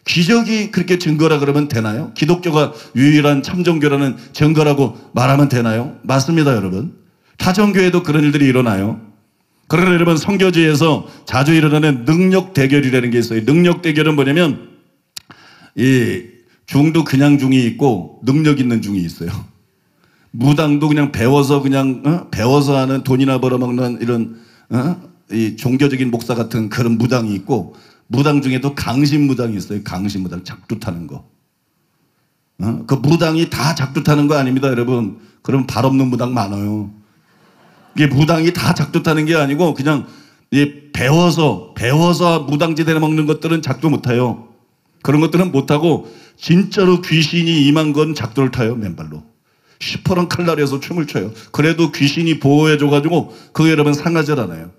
기적이 그렇게 증거라 그러면 되나요? 기독교가 유일한 참종교라는 증거라고 말하면 되나요? 맞습니다, 여러분. 타종교에도 그런 일들이 일어나요. 그러나 여러분, 선교지에서 자주 일어나는 능력 대결이라는 게 있어요. 능력 대결은 뭐냐면 이 중도 그냥 중이 있고 능력 있는 중이 있어요. 무당도 그냥 배워서 배워서 하는 돈이나 벌어먹는 이런 이 종교적인 목사 같은 그런 무당이 있고, 무당 중에도 강신 무당이 있어요. 강신 무당, 작두 타는 거. 그 무당이 다 작두 타는 거 아닙니다, 여러분. 그럼 발 없는 무당 많아요. 이게 무당이 다 작두 타는 게 아니고 그냥 배워서 무당지대에 먹는 것들은 작두 못 타요. 그런 것들은 못 하고 진짜로 귀신이 임한 건 작두를 타요, 맨발로. 시퍼런 칼날에서 춤을 춰요. 그래도 귀신이 보호해줘가지고 그거 여러분 상하질 않아요.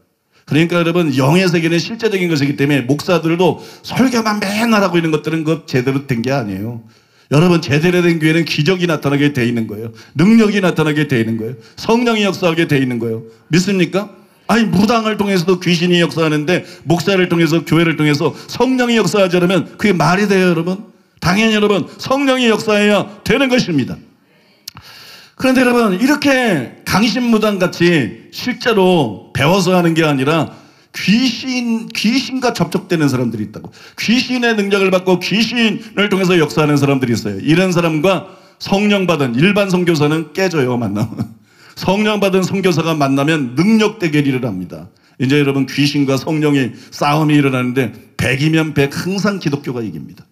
그러니까 여러분, 영의 세계는 실제적인 것이기 때문에 목사들도 설교만 맨날 하고 있는 것들은 그 제대로 된 게 아니에요. 여러분, 제대로 된 교회는 기적이 나타나게 돼 있는 거예요. 능력이 나타나게 돼 있는 거예요. 성령이 역사하게 돼 있는 거예요. 믿습니까? 아니, 무당을 통해서도 귀신이 역사하는데 목사를 통해서, 교회를 통해서 성령이 역사하지 않으면 그게 말이 돼요, 여러분? 당연히 여러분, 성령이 역사해야 되는 것입니다. 그런데 여러분, 이렇게 강신무당 같이 실제로 배워서 하는 게 아니라 귀신과 접촉되는 사람들이 있다고. 귀신의 능력을 받고 귀신을 통해서 역사하는 사람들이 있어요. 이런 사람과 성령 받은 일반 선교사는 깨져요, 만나면. 성령 받은 선교사가 만나면 능력 대결을 합니다. 이제 여러분, 귀신과 성령의 싸움이 일어나는데 100이면 100 항상 기독교가 이깁니다.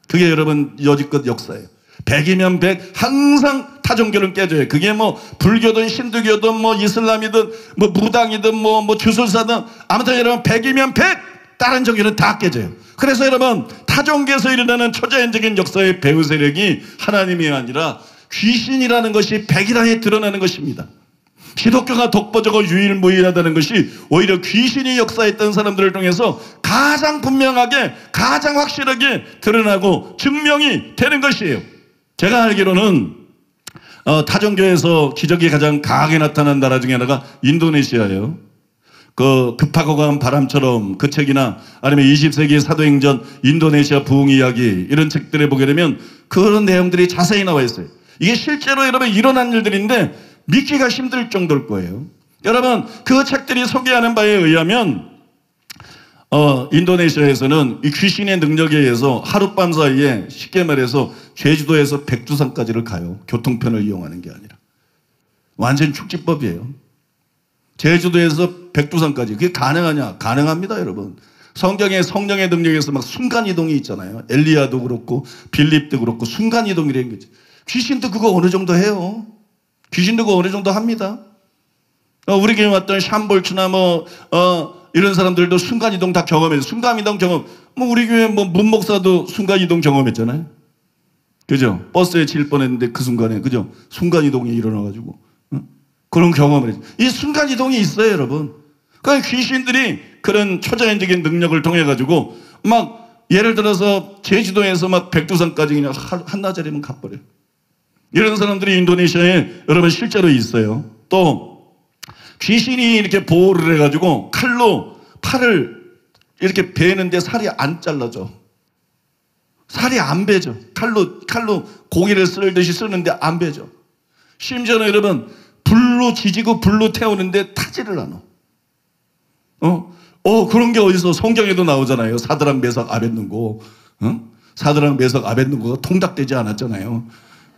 그게 여러분 여지껏 역사예요. 100이면 100 항상 타종교는 깨져요. 그게 뭐 불교든 힌두교든 뭐 이슬람이든 뭐 무당이든 뭐 주술사든 아무튼 여러분 100이면 100 다른 종교는 다 깨져요. 그래서 여러분, 타종교에서 일어나는 초자연적인 역사의 배후 세력이 하나님이 아니라 귀신이라는 것이 100이라에 드러나는 것입니다. 기독교가 독보적으로 유일무이하다는 것이 오히려 귀신이 역사했던 사람들을 통해서 가장 분명하게, 가장 확실하게 드러나고 증명이 되는 것이에요. 제가 알기로는 타종교에서 기적이 가장 강하게 나타난 나라 중에 하나가 인도네시아예요. 그 급하고 간 바람처럼 그 책이나 아니면 20세기 사도행전 인도네시아 부흥 이야기 이런 책들에 보게 되면 그런 내용들이 자세히 나와 있어요. 이게 실제로 여러분 일어난 일들인데 믿기가 힘들 정도일 거예요. 여러분, 그 책들이 소개하는 바에 의하면 인도네시아에서는 이 귀신의 능력에 의해서 하룻밤 사이에 쉽게 말해서 제주도에서 백두산까지를 가요. 교통편을 이용하는 게 아니라. 완전 축지법이에요. 제주도에서 백두산까지. 그게 가능하냐? 가능합니다, 여러분. 성경에 성령의 능력에서 막 순간이동이 있잖아요. 엘리야도 그렇고 빌립도 그렇고 순간이동이라는 거지. 귀신도 그거 어느 정도 해요. 귀신도 그거 어느 정도 합니다. 우리 교회 왔던 샴볼츠나 이런 사람들도 순간이동 다 경험해요. 순간이동 경험. 우리 교회 문 목사도 순간이동 경험했잖아요. 그죠? 버스에 질 뻔했는데 그 순간에, 그죠? 순간이동이 일어나가지고. 그런 경험을 했죠. 이 순간이동이 있어요, 여러분. 그러니까 귀신들이 그런 초자연적인 능력을 통해가지고 예를 들어서 제주도에서 백두산까지 그냥 한나절이면 가버려요. 이런 사람들이 인도네시아에 여러분 실제로 있어요. 또 귀신이 이렇게 보호를 해가지고 칼로 팔을 이렇게 베는데 살이 안 잘라져. 살이 안 베죠. 칼로 고기를 썰듯이 쓰는데 안 베죠. 심지어는 여러분 불로 지지고 불로 태우는데 타지를 않아. 그런 게 어디서 성경에도 나오잖아요. 사드락 메삭 아벳느고. 사드락 메삭 아벳느고가 통닭되지 않았잖아요.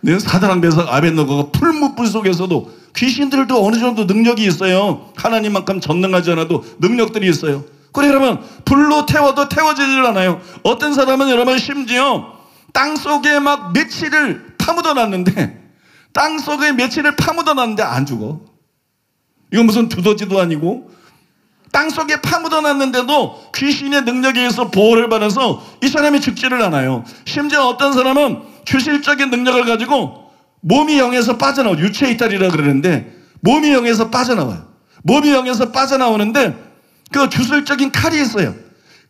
네? 사드락 메삭 아벳느고가 풀무불 속에서도 귀신들도 어느 정도 능력이 있어요. 하나님만큼 전능하지 않아도 능력들이 있어요. 그래 여러분 불로 태워도 태워지질 않아요. 어떤 사람은 여러분 심지어 땅속에 며칠을 파묻어 놨는데 안 죽어. 이건 무슨 두더지도 아니고 땅속에 파묻어 놨는데도 귀신의 능력에 의해서 보호를 받아서 이 사람이 죽지를 않아요. 심지어 어떤 사람은 주실적인 능력을 가지고 몸이 영에서 빠져나와요. 유체이탈이라 그러는데 몸이 영에서 빠져나와요. 몸이 영에서 빠져나오는데 그 주술적인 칼이 있어요.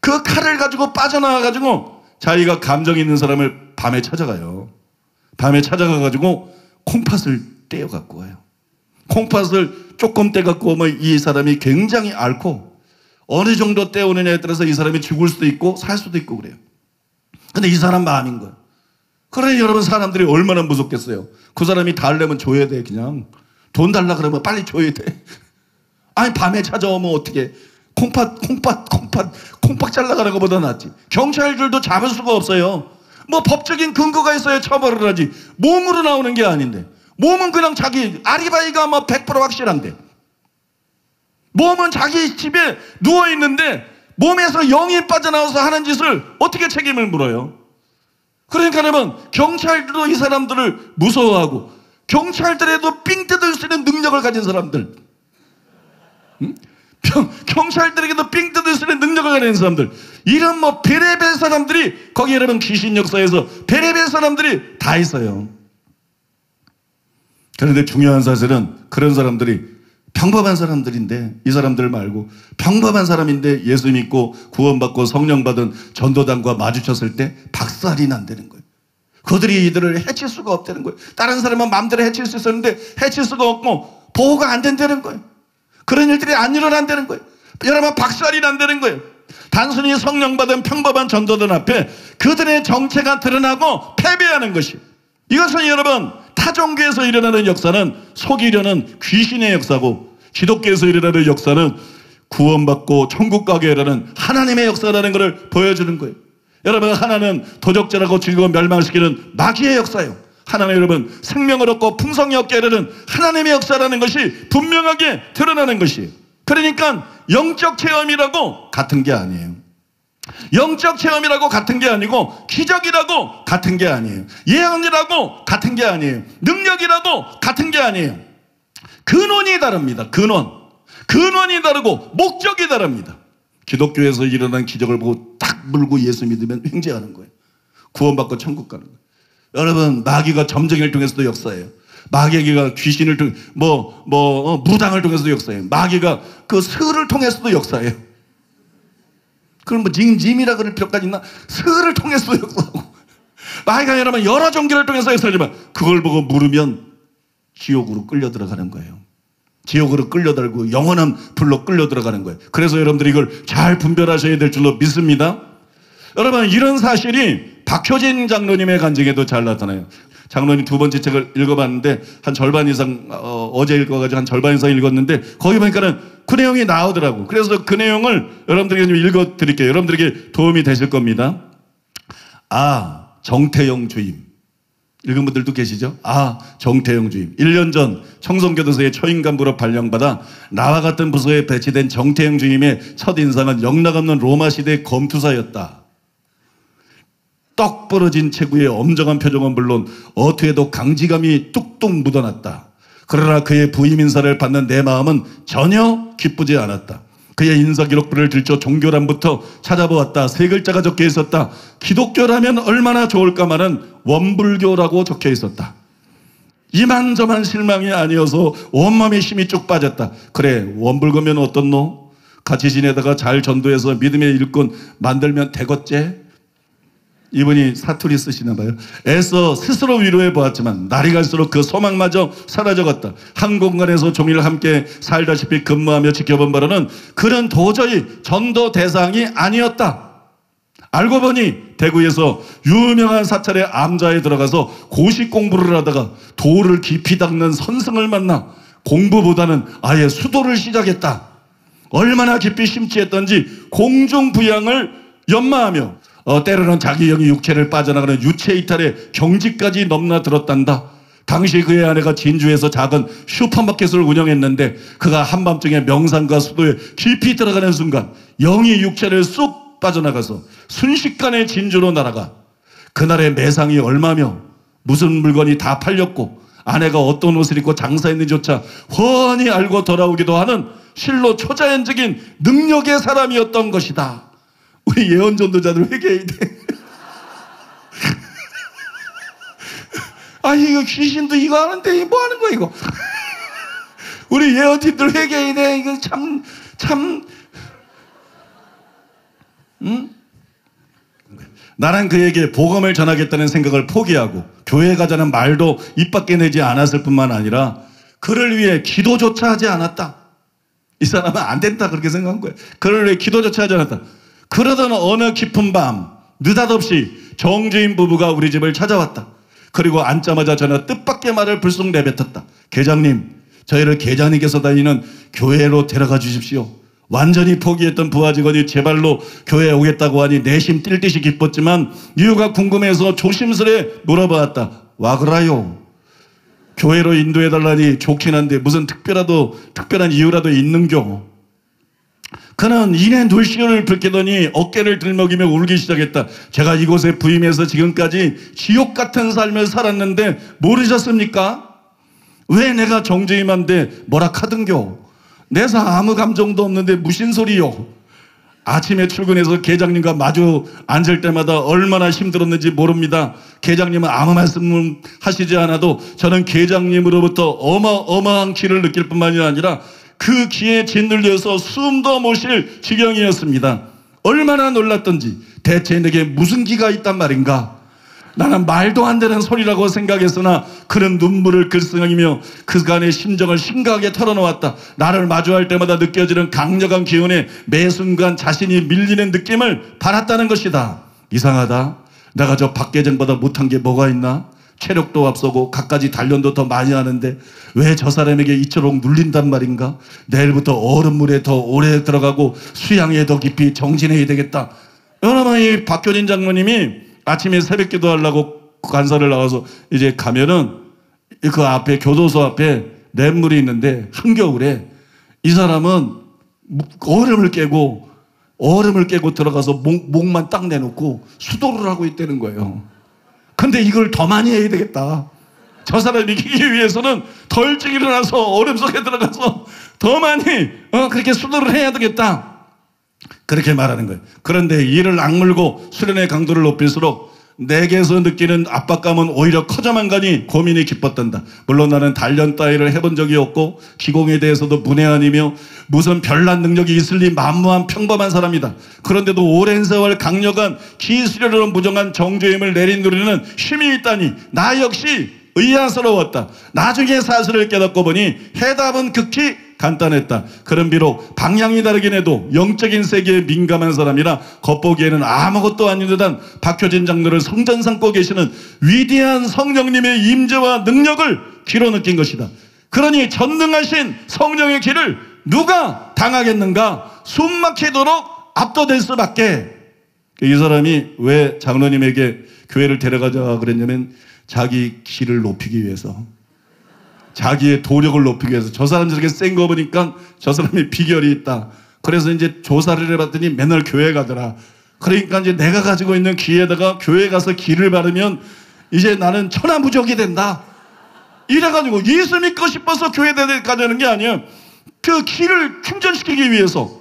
그 칼을 가지고 빠져나와가지고 자기가 감정 있는 사람을 밤에 찾아가요. 밤에 찾아가가지고 콩팥을 떼어갖고 와요. 콩팥을 조금 떼갖고 오면 이 사람이 굉장히 앓고 어느 정도 떼오느냐에 따라서 이 사람이 죽을 수도 있고 살 수도 있고 그래요. 근데 이 사람 마음인 거예요. 그러니 여러분 사람들이 얼마나 무섭겠어요. 그 사람이 달래면 줘야 돼. 그냥 돈 달라 그러면 빨리 줘야 돼. 아니 밤에 찾아오면 어떻게 콩팥 잘라가는 것보다 낫지. 경찰들도 잡을 수가 없어요. 법적인 근거가 있어야 처벌을 하지. 몸으로 나오는 게 아닌데. 몸은 그냥 자기 아리바이가 100% 확실한데. 몸은 자기 집에 누워있는데 몸에서 영이 빠져나와서 하는 짓을 어떻게 책임을 물어요? 그러니까 여러분 경찰들도 이 사람들을 무서워하고 경찰들에도 삥 뜯을 수 있는 능력을 가진 사람들, 경찰들에게도 삥 뜯을 수 있는 능력을 가진 사람들, 이런 베레벨 사람들이 거기 여러분 귀신 역사에서 베레벨 사람들이 다 있어요. 그런데 중요한 사실은 그런 사람들이 평범한 사람들인데 이 사람들 말고 평범한 사람인데 예수 믿고 구원받고 성령 받은 전도단과 마주쳤을 때 박살이 난다는 거예요. 그들이 이들을 해칠 수가 없다는 거예요. 다른 사람은 마음대로 해칠 수 있었는데 해칠 수가 없고 보호가 안 된다는 거예요. 그런 일들이 안 일어난다는 거예요. 여러분 박살이 난다는 거예요. 단순히 성령 받은 평범한 전도단 앞에 그들의 정체가 드러나고 패배하는 것이, 이것은 여러분 타종교에서 일어나는 역사는 속이려는 귀신의 역사고 기독교에서 일어나는 역사는 구원받고 천국 가게 하라는 하나님의 역사라는 것을 보여주는 거예요. 여러분 하나는 도적질하고 즐거운 멸망시키는 마귀의 역사예요. 하나는 여러분 생명을 얻고 풍성히 얻게 하려는 하나님의 역사라는 것이 분명하게 드러나는 것이에요. 그러니까 영적 체험이라고 같은 게 아니에요. 영적 체험이라고 같은 게 아니고 기적이라고 같은 게 아니에요. 예언이라고 같은 게 아니에요. 능력이라고 같은 게 아니에요. 근원이 다릅니다. 근원이 다르고 목적이 다릅니다. 기독교에서 일어난 기적을 보고 딱 물고 예수 믿으면 횡재하는 거예요. 구원받고 천국 가는 거예요. 여러분 마귀가 점쟁이를 통해서도 역사해요. 마귀가 귀신을 통해 무당을 통해서도 역사해요. 마귀가 그 스를 통해서도 역사해요. 그럼 짐이라 그럴 필요까지 있나? 스를 통해서도 역사하고 마귀가 여러분 여러 종교를 통해서 역사하지만 그걸 보고 물으면 지옥으로 끌려 들어가는 거예요. 지옥으로 끌려들고 영원한 불로 끌려 들어가는 거예요. 그래서 여러분들이 이걸 잘 분별하셔야 될 줄로 믿습니다. 여러분 이런 사실이 박효진 장로님의 간증에도 잘 나타나요. 장로님 두 번째 책을 읽어봤는데 한 절반 이상 어제 읽어가지고 한 절반 이상 읽었는데 거기 보니까는 그 내용이 나오더라고. 그래서 그 내용을 여러분들에게 좀 읽어드릴게요. 여러분들에게 도움이 되실 겁니다. 정태영 주임. 읽은 분들도 계시죠? 정태영 주임. 1년 전 청송교도소의 초임간부로 발령받아 나와 같은 부서에 배치된 정태영 주임의 첫인상은 영락없는 로마 시대의 검투사였다. 떡 벌어진 체구의 엄정한 표정은 물론 어투에도 강지감이 뚝뚝 묻어났다. 그러나 그의 부임 인사를 받는 내 마음은 전혀 기쁘지 않았다. 그의 인사기록부를 들춰 종교란부터 찾아보았다. 세 글자가 적혀 있었다. 기독교라면 얼마나 좋을까마는 원불교라고 적혀 있었다. 이만저만 실망이 아니어서 온몸에 힘이 쭉 빠졌다. 그래, 원불교면 어떻노? 같이 지내다가 잘 전도해서 믿음의 일꾼 만들면 되겠제? 이분이 사투리 쓰시나 봐요. 애써 스스로 위로해 보았지만 날이 갈수록 그 소망마저 사라져갔다. 한 공간에서 종일 함께 살다시피 근무하며 지켜본 바로는 그는 도저히 전도 대상이 아니었다. 알고 보니 대구에서 유명한 사찰의 암자에 들어가서 고시 공부를 하다가 도를 깊이 닦는 선생을 만나 공부보다는 아예 수도를 시작했다. 얼마나 깊이 심취했던지 공중부양을 연마하며 때로는 자기 영이 육체를 빠져나가는 유체이탈의 경지까지 넘나들었단다. 당시 그의 아내가 진주에서 작은 슈퍼마켓을 운영했는데 그가 한밤중에 명상과 수도에 깊이 들어가는 순간 영이 육체를 쑥 빠져나가서 순식간에 진주로 날아가 그날의 매상이 얼마며 무슨 물건이 다 팔렸고 아내가 어떤 옷을 입고 장사했는지조차 훤히 알고 돌아오기도 하는 실로 초자연적인 능력의 사람이었던 것이다. 우리 예언전도자들 회개해야 돼. 이거 귀신도 이거 하는데 뭐 하는 거야 이거. 우리 예언팀들 회개해야 돼. 이거 참 나는 그에게 복음을 전하겠다는 생각을 포기하고 교회 가자는 말도 입 밖에 내지 않았을 뿐만 아니라 그를 위해 기도조차 하지 않았다. 이 사람은 안 된다 그렇게 생각한 거야. 그를 위해 기도조차 하지 않았다. 그러던 어느 깊은 밤 느닷없이 정주인 부부가 우리 집을 찾아왔다. 그리고 앉자마자 저는 뜻밖의 말을 불쑥 내뱉었다. 계장님, 저희를 계장님께서 다니는 교회로 데려가 주십시오. 완전히 포기했던 부하 직원이 제 발로 교회에 오겠다고 하니 내심 뛸 듯이 기뻤지만 이유가 궁금해서 조심스레 물어보았다. 와 그라요? 교회로 인도해달라니 좋긴 한데 무슨 특별한 이유라도 있는겨? 그는 이내 눈시울을 붉히더니 어깨를 들먹이며 울기 시작했다. 제가 이곳에 부임해서 지금까지 지옥 같은 삶을 살았는데 모르셨습니까? 왜 내가 정주임한테 뭐라 카든겨? 내사 아무 감정도 없는데 무슨 소리요? 아침에 출근해서 계장님과 마주 앉을 때마다 얼마나 힘들었는지 모릅니다. 계장님은 아무 말씀을 하시지 않아도 저는 계장님으로부터 어마어마한 기를 느낄 뿐만이 아니라 그 기에 짓눌려서 숨도 못 쉴 지경이었습니다. 얼마나 놀랐던지 대체 내게 무슨 기가 있단 말인가? 나는 말도 안 되는 소리라고 생각했으나 그는 눈물을 글썽이며 그간의 심정을 심각하게 털어놓았다. 나를 마주할 때마다 느껴지는 강력한 기운에 매 순간 자신이 밀리는 느낌을 받았다는 것이다. 이상하다. 내가 저 박계장보다 못한 게 뭐가 있나? 체력도 앞서고 갖가지 단련도 더 많이 하는데 왜 저 사람에게 이토록 눌린단 말인가? 내일부터 얼음물에 더 오래 들어가고 수양에 더 깊이 정진해야 되겠다. 여러분, 이 박효진 장로님이 아침에 새벽 기도하려고 관사를 나와서 이제 가면은 그 앞에 교도소 앞에 냇물이 있는데 한겨울에 이 사람은 얼음을 깨고 들어가서 목만 딱 내놓고 수도를 하고 있다는 거예요. 근데 이걸 더 많이 해야 되겠다. 저 사람이 이기기 위해서는 더 일찍 일어나서 얼음 속에 들어가서 더 많이 그렇게 수도를 해야 되겠다. 그렇게 말하는 거예요. 그런데 이를 악물고 수련의 강도를 높일수록 내게서 느끼는 압박감은 오히려 커져만 가니 고민이 깊었단다. 물론 나는 단련 따위를 해본 적이 없고 기공에 대해서도 문외한이며 무슨 별난 능력이 있을 리 만무한 평범한 사람이다. 그런데도 오랜 세월 강력한 기수련으로 무정한 정죄임을 내린누리는 힘이 있다니 나 역시 의아스러웠다. 나중에 사실을 깨닫고 보니 해답은 극히 간단했다. 그런 비록 방향이 다르긴 해도 영적인 세계에 민감한 사람이라 겉보기에는 아무것도 아닌 듯한 박효진 장로를 성전 삼고 계시는 위대한 성령님의 임재와 능력을 귀로 느낀 것이다. 그러니 전능하신 성령의 길을 누가 당하겠는가? 숨막히도록 압도될 수밖에. 이 사람이 왜 장로님에게 교회를 데려가자 그랬냐면 자기 기를 높이기 위해서, 자기의 도력을 높이기 위해서, 저 사람 저렇게 센 거 보니까 저 사람이 비결이 있다. 그래서 이제 조사를 해봤더니 맨날 교회 가더라. 그러니까 이제 내가 가지고 있는 기에다가 교회 가서 기를 바르면 이제 나는 천하무적이 된다. 이래가지고 예수 믿고 싶어서 교회 가자는 게 아니에요. 그 기를 충전시키기 위해서.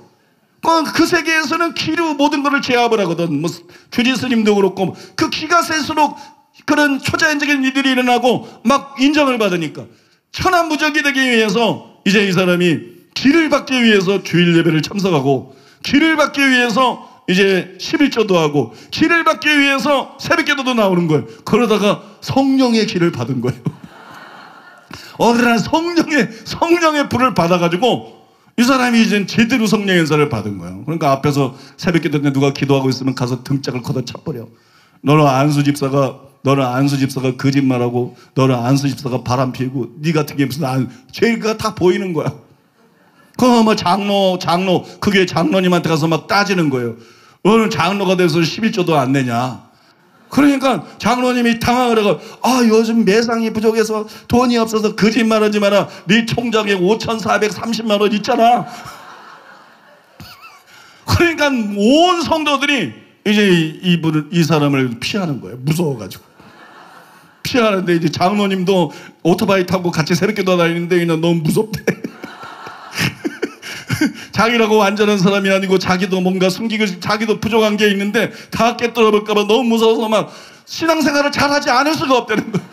그 세계에서는 기로 모든 것을 제압을 하거든. 뭐 규지 스님도 그렇고, 그 기가 셀수록 그런 초자연적인 일들이 일어나고 막 인정을 받으니까 천하무적이 되기 위해서 이제 이 사람이 기를 받기 위해서 주일 예배를 참석하고, 기를 받기 위해서 이제 11조도 하고, 기를 받기 위해서 새벽기도도 나오는 거예요. 그러다가 성령의 기를 받은 거예요. 어느 날 성령의 불을 받아가지고 이 사람이 이제 제대로 성령 연사를 받은 거예요. 그러니까 앞에서 새벽기도 때 누가 기도하고 있으면 가서 등짝을 걷어 차버려. 너는 안수 집사가 거짓말하고, 너는 안수 집사가 바람 피우고, 네 같은 게 무슨 죄가 다 보이는 거야. 뭐 장로 그게 장로님한테 가서 막 따지는 거예요. 너는 장로가 돼서 11조도 안 내냐. 그러니까 장로님이 당황을 하고, 요즘 매상이 부족해서 돈이 없어서 거짓말하지 마라. 네 총장에 5,430만 원 있잖아. 그러니까 온 성도들이 이제 이 사람을 피하는 거예요. 무서워가지고 피하는데, 이제 장로님도 오토바이 타고 같이 새벽기도 다니는데 너무 무섭대. 자기라고 완전한 사람이 아니고 자기도 뭔가 숨기고 자기도 부족한 게 있는데 다 깨뜨려볼까봐 너무 무서워서 막 신앙생활을 잘하지 않을 수가 없다는 거예요.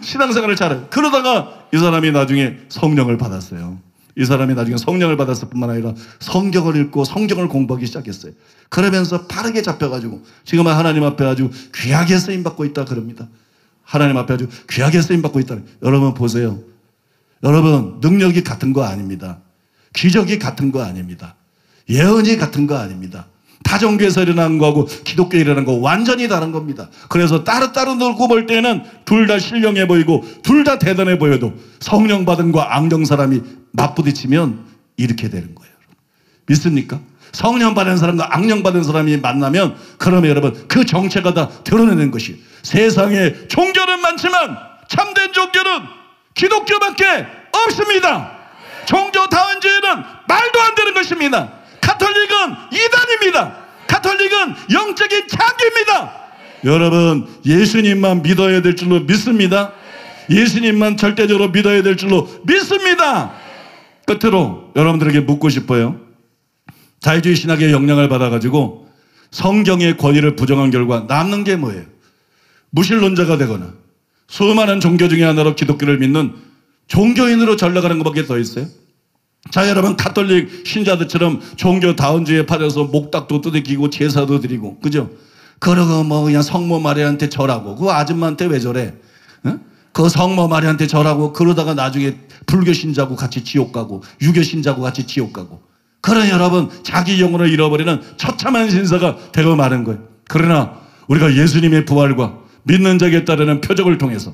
신앙생활을 잘해. 그러다가 이 사람이 나중에 성령을 받았어요. 이 사람이 나중에 성령을 받았을 뿐만 아니라 성경을 읽고 성경을 공부하기 시작했어요. 그러면서 바르게 잡혀가지고 지금은 하나님 앞에 아주 귀하게 쓰임받고 있다 그럽니다. 하나님 앞에 아주 귀하게 쓰임받고 있다. 여러분 보세요. 여러분, 능력이 같은 거 아닙니다. 기적이 같은 거 아닙니다. 예언이 같은 거 아닙니다. 다종교에서 일어난 거하고 기독교에 일어난 거 완전히 다른 겁니다. 그래서 따로따로 놓고 볼 때는 둘 다 신령해 보이고 둘 다 대단해 보여도 성령 받은 거 악령 사람이 맞부딪히면 이렇게 되는 거예요. 믿습니까? 성령 받은 사람과 악령 받은 사람이 만나면 그러면 여러분 그 정체가 다 드러내는 것이에요. 세상에 종교는 많지만 참된 종교는 기독교밖에 없습니다. 종교다원주의는 말도 안 되는 것입니다. 가톨릭은 이단입니다. 가톨릭은 영적인 장기입니다. 여러분, 예수님만 믿어야 될 줄로 믿습니다. 예수님만 절대적으로 믿어야 될 줄로 믿습니다. 끝으로 여러분들에게 묻고 싶어요. 자유주의 신학의 영향을 받아가지고 성경의 권위를 부정한 결과 남는 게 뭐예요? 무신론자가 되거나 수많은 종교 중에 하나로 기독교를 믿는 종교인으로 전락하는 것밖에 더 있어요? 자, 여러분, 가톨릭 신자들처럼 종교다원주의에 빠져서 목닥도 두들기고 제사도 드리고, 그죠? 그러고 뭐 그냥 성모 마리아한테 절하고, 그 아줌마한테 왜 저래? 어? 그 성모 마리아한테 절하고, 그러다가 나중에 불교 신자고 같이 지옥 가고, 유교 신자고 같이 지옥 가고. 그런 여러분, 자기 영혼을 잃어버리는 처참한 신사가 되고 마는 거예요. 그러나 우리가 예수님의 부활과 믿는 자에게 따르는 표적을 통해서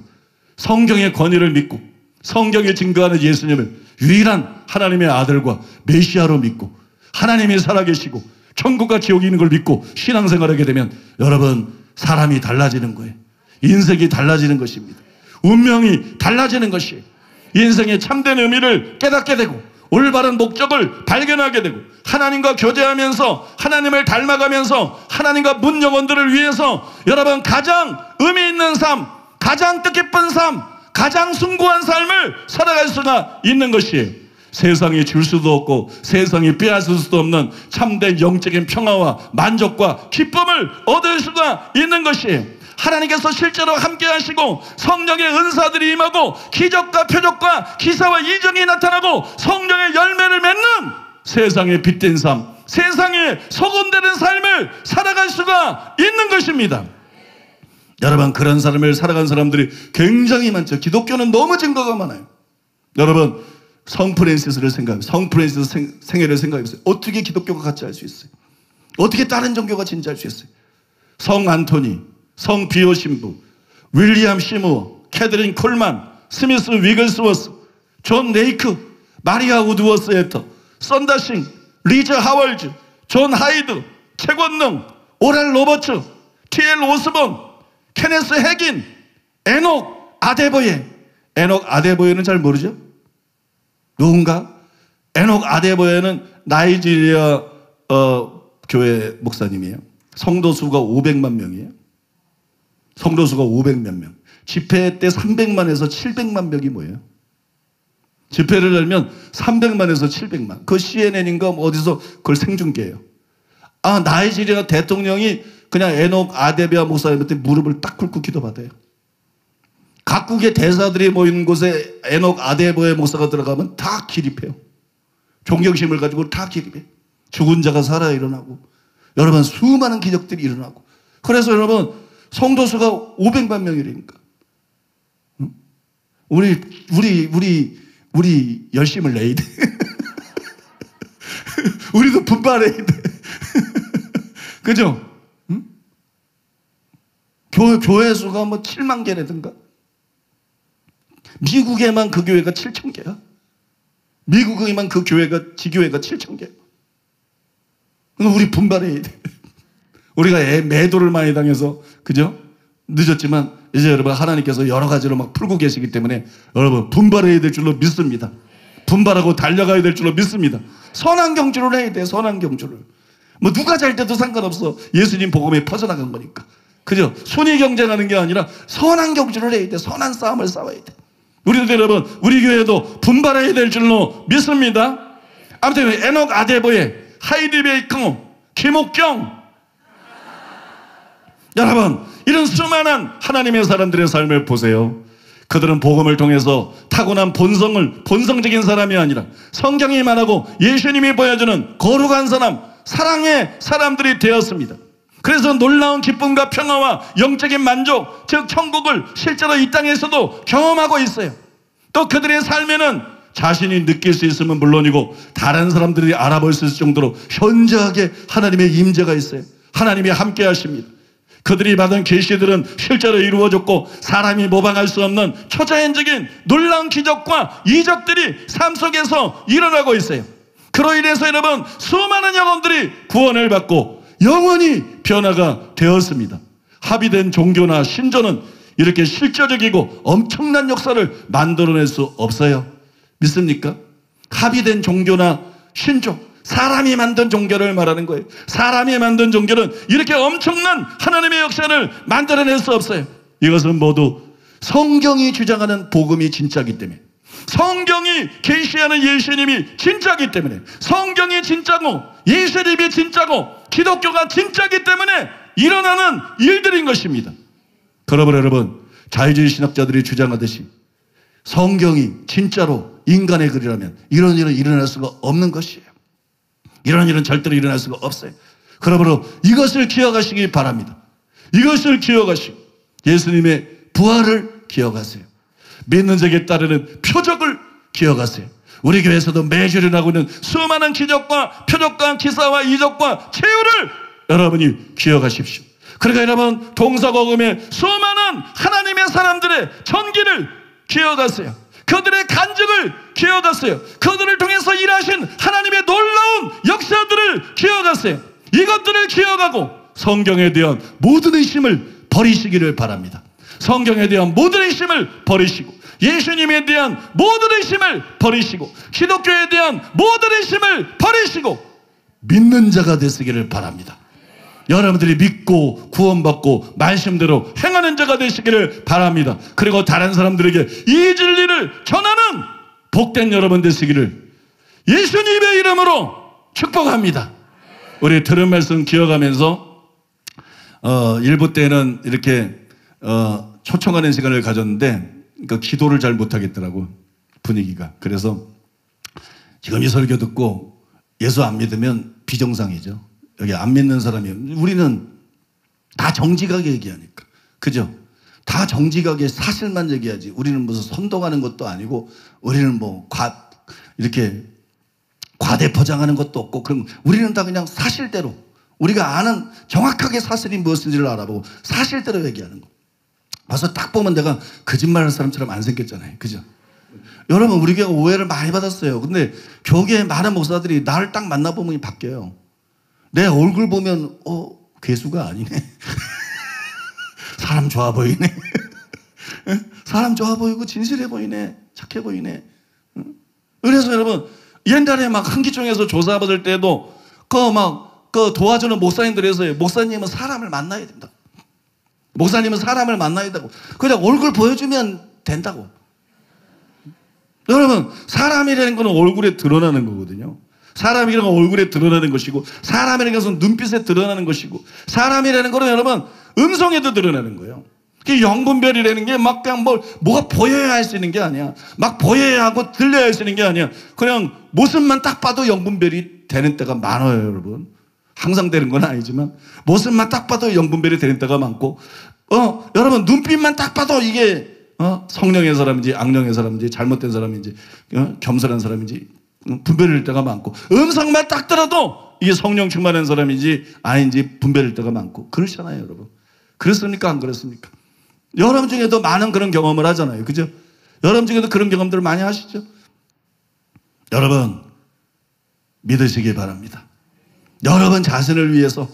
성경의 권위를 믿고 성경에 증거하는 예수님을 유일한 하나님의 아들과 메시아로 믿고 하나님이 살아계시고 천국과 지옥이 있는 걸 믿고 신앙생활하게 되면 여러분, 사람이 달라지는 거예요. 인생이 달라지는 것입니다. 운명이 달라지는 것이에요. 인생의 참된 의미를 깨닫게 되고 올바른 목적을 발견하게 되고 하나님과 교제하면서 하나님을 닮아가면서 하나님과 문 영혼들을 위해서 여러분 가장 의미 있는 삶, 가장 뜻깊은 삶, 가장 숭고한 삶을 살아갈 수가 있는 것이에요. 세상이 줄 수도 없고 세상이 빼앗을 수도 없는 참된 영적인 평화와 만족과 기쁨을 얻을 수가 있는 것이에요. 하나님께서 실제로 함께 하시고 성령의 은사들이 임하고 기적과 표적과 기사와 이정이 나타나고 성령의 열매를 맺는 세상의 빛된 삶, 세상에 소금되는 삶을 살아갈 수가 있는 것입니다. 여러분, 그런 삶을 살아간 사람들이 굉장히 많죠. 기독교는 너무 증거가 많아요. 여러분, 성 프란시스를 생각해보세요. 성 프란시스 생애를 생각해보세요. 어떻게 기독교가 같이 할 수 있어요? 어떻게 다른 종교가 진짜할 수 있어요? 성 안토니, 성 비오 신부, 윌리엄 시무어, 캐드린 콜만, 스미스 위글스워스, 존 레이크, 마리아 우드워스 에터, 썬다싱, 리저 하월즈, 존 하이드, 최권능, 오랄 로버츠, T.L. 오스본, 케네스 핵인, 에녹 아데보에. 에녹 아데보에는 잘 모르죠? 누군가? 에녹 아데보에는 나이지리아 교회 목사님이에요. 성도 수가 500만 명이에요. 성도 수가 500몇 명. 집회 때 300만에서 700만 명이 모여요. 집회를 열면 300만에서 700만. 그 CNN인가 어디서 그걸 생중계해요. 아, 나이지리아 대통령이 그냥 에녹 아데베아 목사님한테 무릎을 딱 꿇고 기도받아요. 각국의 대사들이 모이는 곳에 에녹 아데베아 목사가 들어가면 다 기립해요. 존경심을 가지고 다 기립해. 죽은 자가 살아 일어나고, 여러분 수많은 기적들이 일어나고. 그래서 여러분 성도 수가 500만 명이라니까. 우리 열심을 내야 돼. 우리도 분발해야 돼. 그죠? 응? 교회 수가 뭐 7만 개라든가. 미국에만 그 교회가 7천 개야. 미국에만 그 교회가, 지교회가 7천 개야. 우리 분발해야 돼. 우리가 매도를 많이 당해서, 그죠? 늦었지만, 이제 여러분 하나님께서 여러 가지로 막 풀고 계시기 때문에 여러분 분발해야 될 줄로 믿습니다. 분발하고 달려가야 될 줄로 믿습니다. 선한 경주를 해야 돼. 선한 경주를. 뭐 누가 잘 돼도 상관없어. 예수님 복음이 퍼져나간 거니까. 그죠? 순위 경쟁하는 게 아니라 선한 경주를 해야 돼. 선한 싸움을 싸워야 돼. 우리도 여러분, 우리 교회도 분발해야 될 줄로 믿습니다. 아무튼 에녹 아데보에, 하이디 베이커, 김옥경, 여러분 이런 수많은 하나님의 사람들의 삶을 보세요. 그들은 복음을 통해서 타고난 본성적인 사람이 아니라 성경이 말하고 예수님이 보여주는 거룩한 사람, 사랑의 사람들이 되었습니다. 그래서 놀라운 기쁨과 평화와 영적인 만족, 즉 천국을 실제로 이 땅에서도 경험하고 있어요. 또 그들의 삶에는 자신이 느낄 수 있으면 물론이고 다른 사람들이 알아볼 수 있을 정도로 현저하게 하나님의 임재가 있어요. 하나님이 함께 하십니다. 그들이 받은 계시들은 실제로 이루어졌고 사람이 모방할 수 없는 초자연적인 놀라운 기적과 이적들이 삶 속에서 일어나고 있어요. 그로 인해서 여러분 수많은 영혼들이 구원을 받고 영원히 변화가 되었습니다. 합의된 종교나 신조는 이렇게 실제적이고 엄청난 역사를 만들어낼 수 없어요. 믿습니까? 합의된 종교나 신조, 사람이 만든 종교를 말하는 거예요. 사람이 만든 종교는 이렇게 엄청난 하나님의 역사를 만들어낼 수 없어요. 이것은 모두 성경이 주장하는 복음이 진짜이기 때문에, 성경이 계시하는 예수님이 진짜이기 때문에, 성경이 진짜고 예수님이 진짜고 기독교가 진짜이기 때문에 일어나는 일들인 것입니다. 그러므로 여러분, 자유주의 신학자들이 주장하듯이 성경이 진짜로 인간의 글이라면 이런 일은 일어날 수가 없는 것이에요. 이런 일은 절대로 일어날 수가 없어요. 그러므로 이것을 기억하시기 바랍니다. 이것을 기억하시고 예수님의 부활을 기억하세요. 믿는 자에게 따르는 표적을 기억하세요. 우리 교회에서도 매주 일어나고 있는 수많은 기적과 표적과 기사와 이적과 체유를 여러분이 기억하십시오. 그러니까 여러분 동서고금의 수많은 하나님의 사람들의 전기를 기억하세요. 그들의 간증을 기억하세요. 그들을 통해서 일하신 하나님의 놀라운 역사들을 기억하세요. 이것들을 기억하고 성경에 대한 모든 의심을 버리시기를 바랍니다. 성경에 대한 모든 의심을 버리시고 예수님에 대한 모든 의심을 버리시고 기독교에 대한 모든 의심을 버리시고 믿는 자가 되시기를 바랍니다. 여러분들이 믿고 구원받고 말씀대로 행하는 자가 되시기를 바랍니다. 그리고 다른 사람들에게 이 진리를 전하는 복된 여러분 되시기를 예수님의 이름으로 축복합니다. 우리 들은 말씀 기억하면서 1부 때는 이렇게 초청하는 시간을 가졌는데 그러니까 기도를 잘 못하겠더라고, 분위기가. 그래서 지금 이 설교 듣고 예수 안 믿으면 비정상이죠. 여기 안 믿는 사람이, 우리는 다 정직하게 얘기하니까. 그죠? 다 정직하게 사실만 얘기하지. 우리는 무슨 선동하는 것도 아니고, 우리는 뭐, 이렇게 과대 포장하는 것도 없고, 그럼 우리는 다 그냥 사실대로, 우리가 아는 정확하게 사실이 무엇인지를 알아보고, 사실대로 얘기하는 거. 와서 딱 보면 내가 거짓말 하는 사람처럼 안 생겼잖아요. 그죠? 여러분, 우리 교회가 오해를 많이 받았어요. 근데 교계의 많은 목사들이 나를 딱 만나보면 바뀌어요. 내 얼굴 보면 괴수가 아니네. 사람 좋아 보이네. 사람 좋아 보이고 진실해 보이네. 착해 보이네. 그래서 여러분 옛날에 막 한기총에서 조사받을 때도 그 도와주는 목사님들에서 목사님은 사람을 만나야 된다. 목사님은 사람을 만나야 되고 그냥 얼굴 보여주면 된다고. 여러분 사람이라는 것은 얼굴에 드러나는 거거든요. 사람이라는 건 얼굴에 드러나는 것이고 사람이라는 것은 눈빛에 드러나는 것이고 사람이라는 것은 여러분 음성에도 드러나는 거예요. 영분별이라는 게 막 그냥 뭐가 보여야 할 수 있는 게 아니야. 막 보여야 하고 들려야 할 수 있는 게 아니야. 그냥 모습만 딱 봐도 영분별이 되는 때가 많아요, 여러분. 항상 되는 건 아니지만 모습만 딱 봐도 영분별이 되는 때가 많고 여러분 눈빛만 딱 봐도 이게 성령의 사람인지 악령의 사람인지 잘못된 사람인지 겸손한 사람인지 분별일 때가 많고 음성만 딱 들어도 이게 성령 충만한 사람인지 아닌지 분별일 때가 많고 그렇잖아요, 여러분. 그렇습니까? 안 그렇습니까? 여러분 중에도 많은 그런 경험을 하잖아요. 그죠? 여러분 중에도 그런 경험들을 많이 하시죠? 여러분 믿으시기 바랍니다. 여러분 자신을 위해서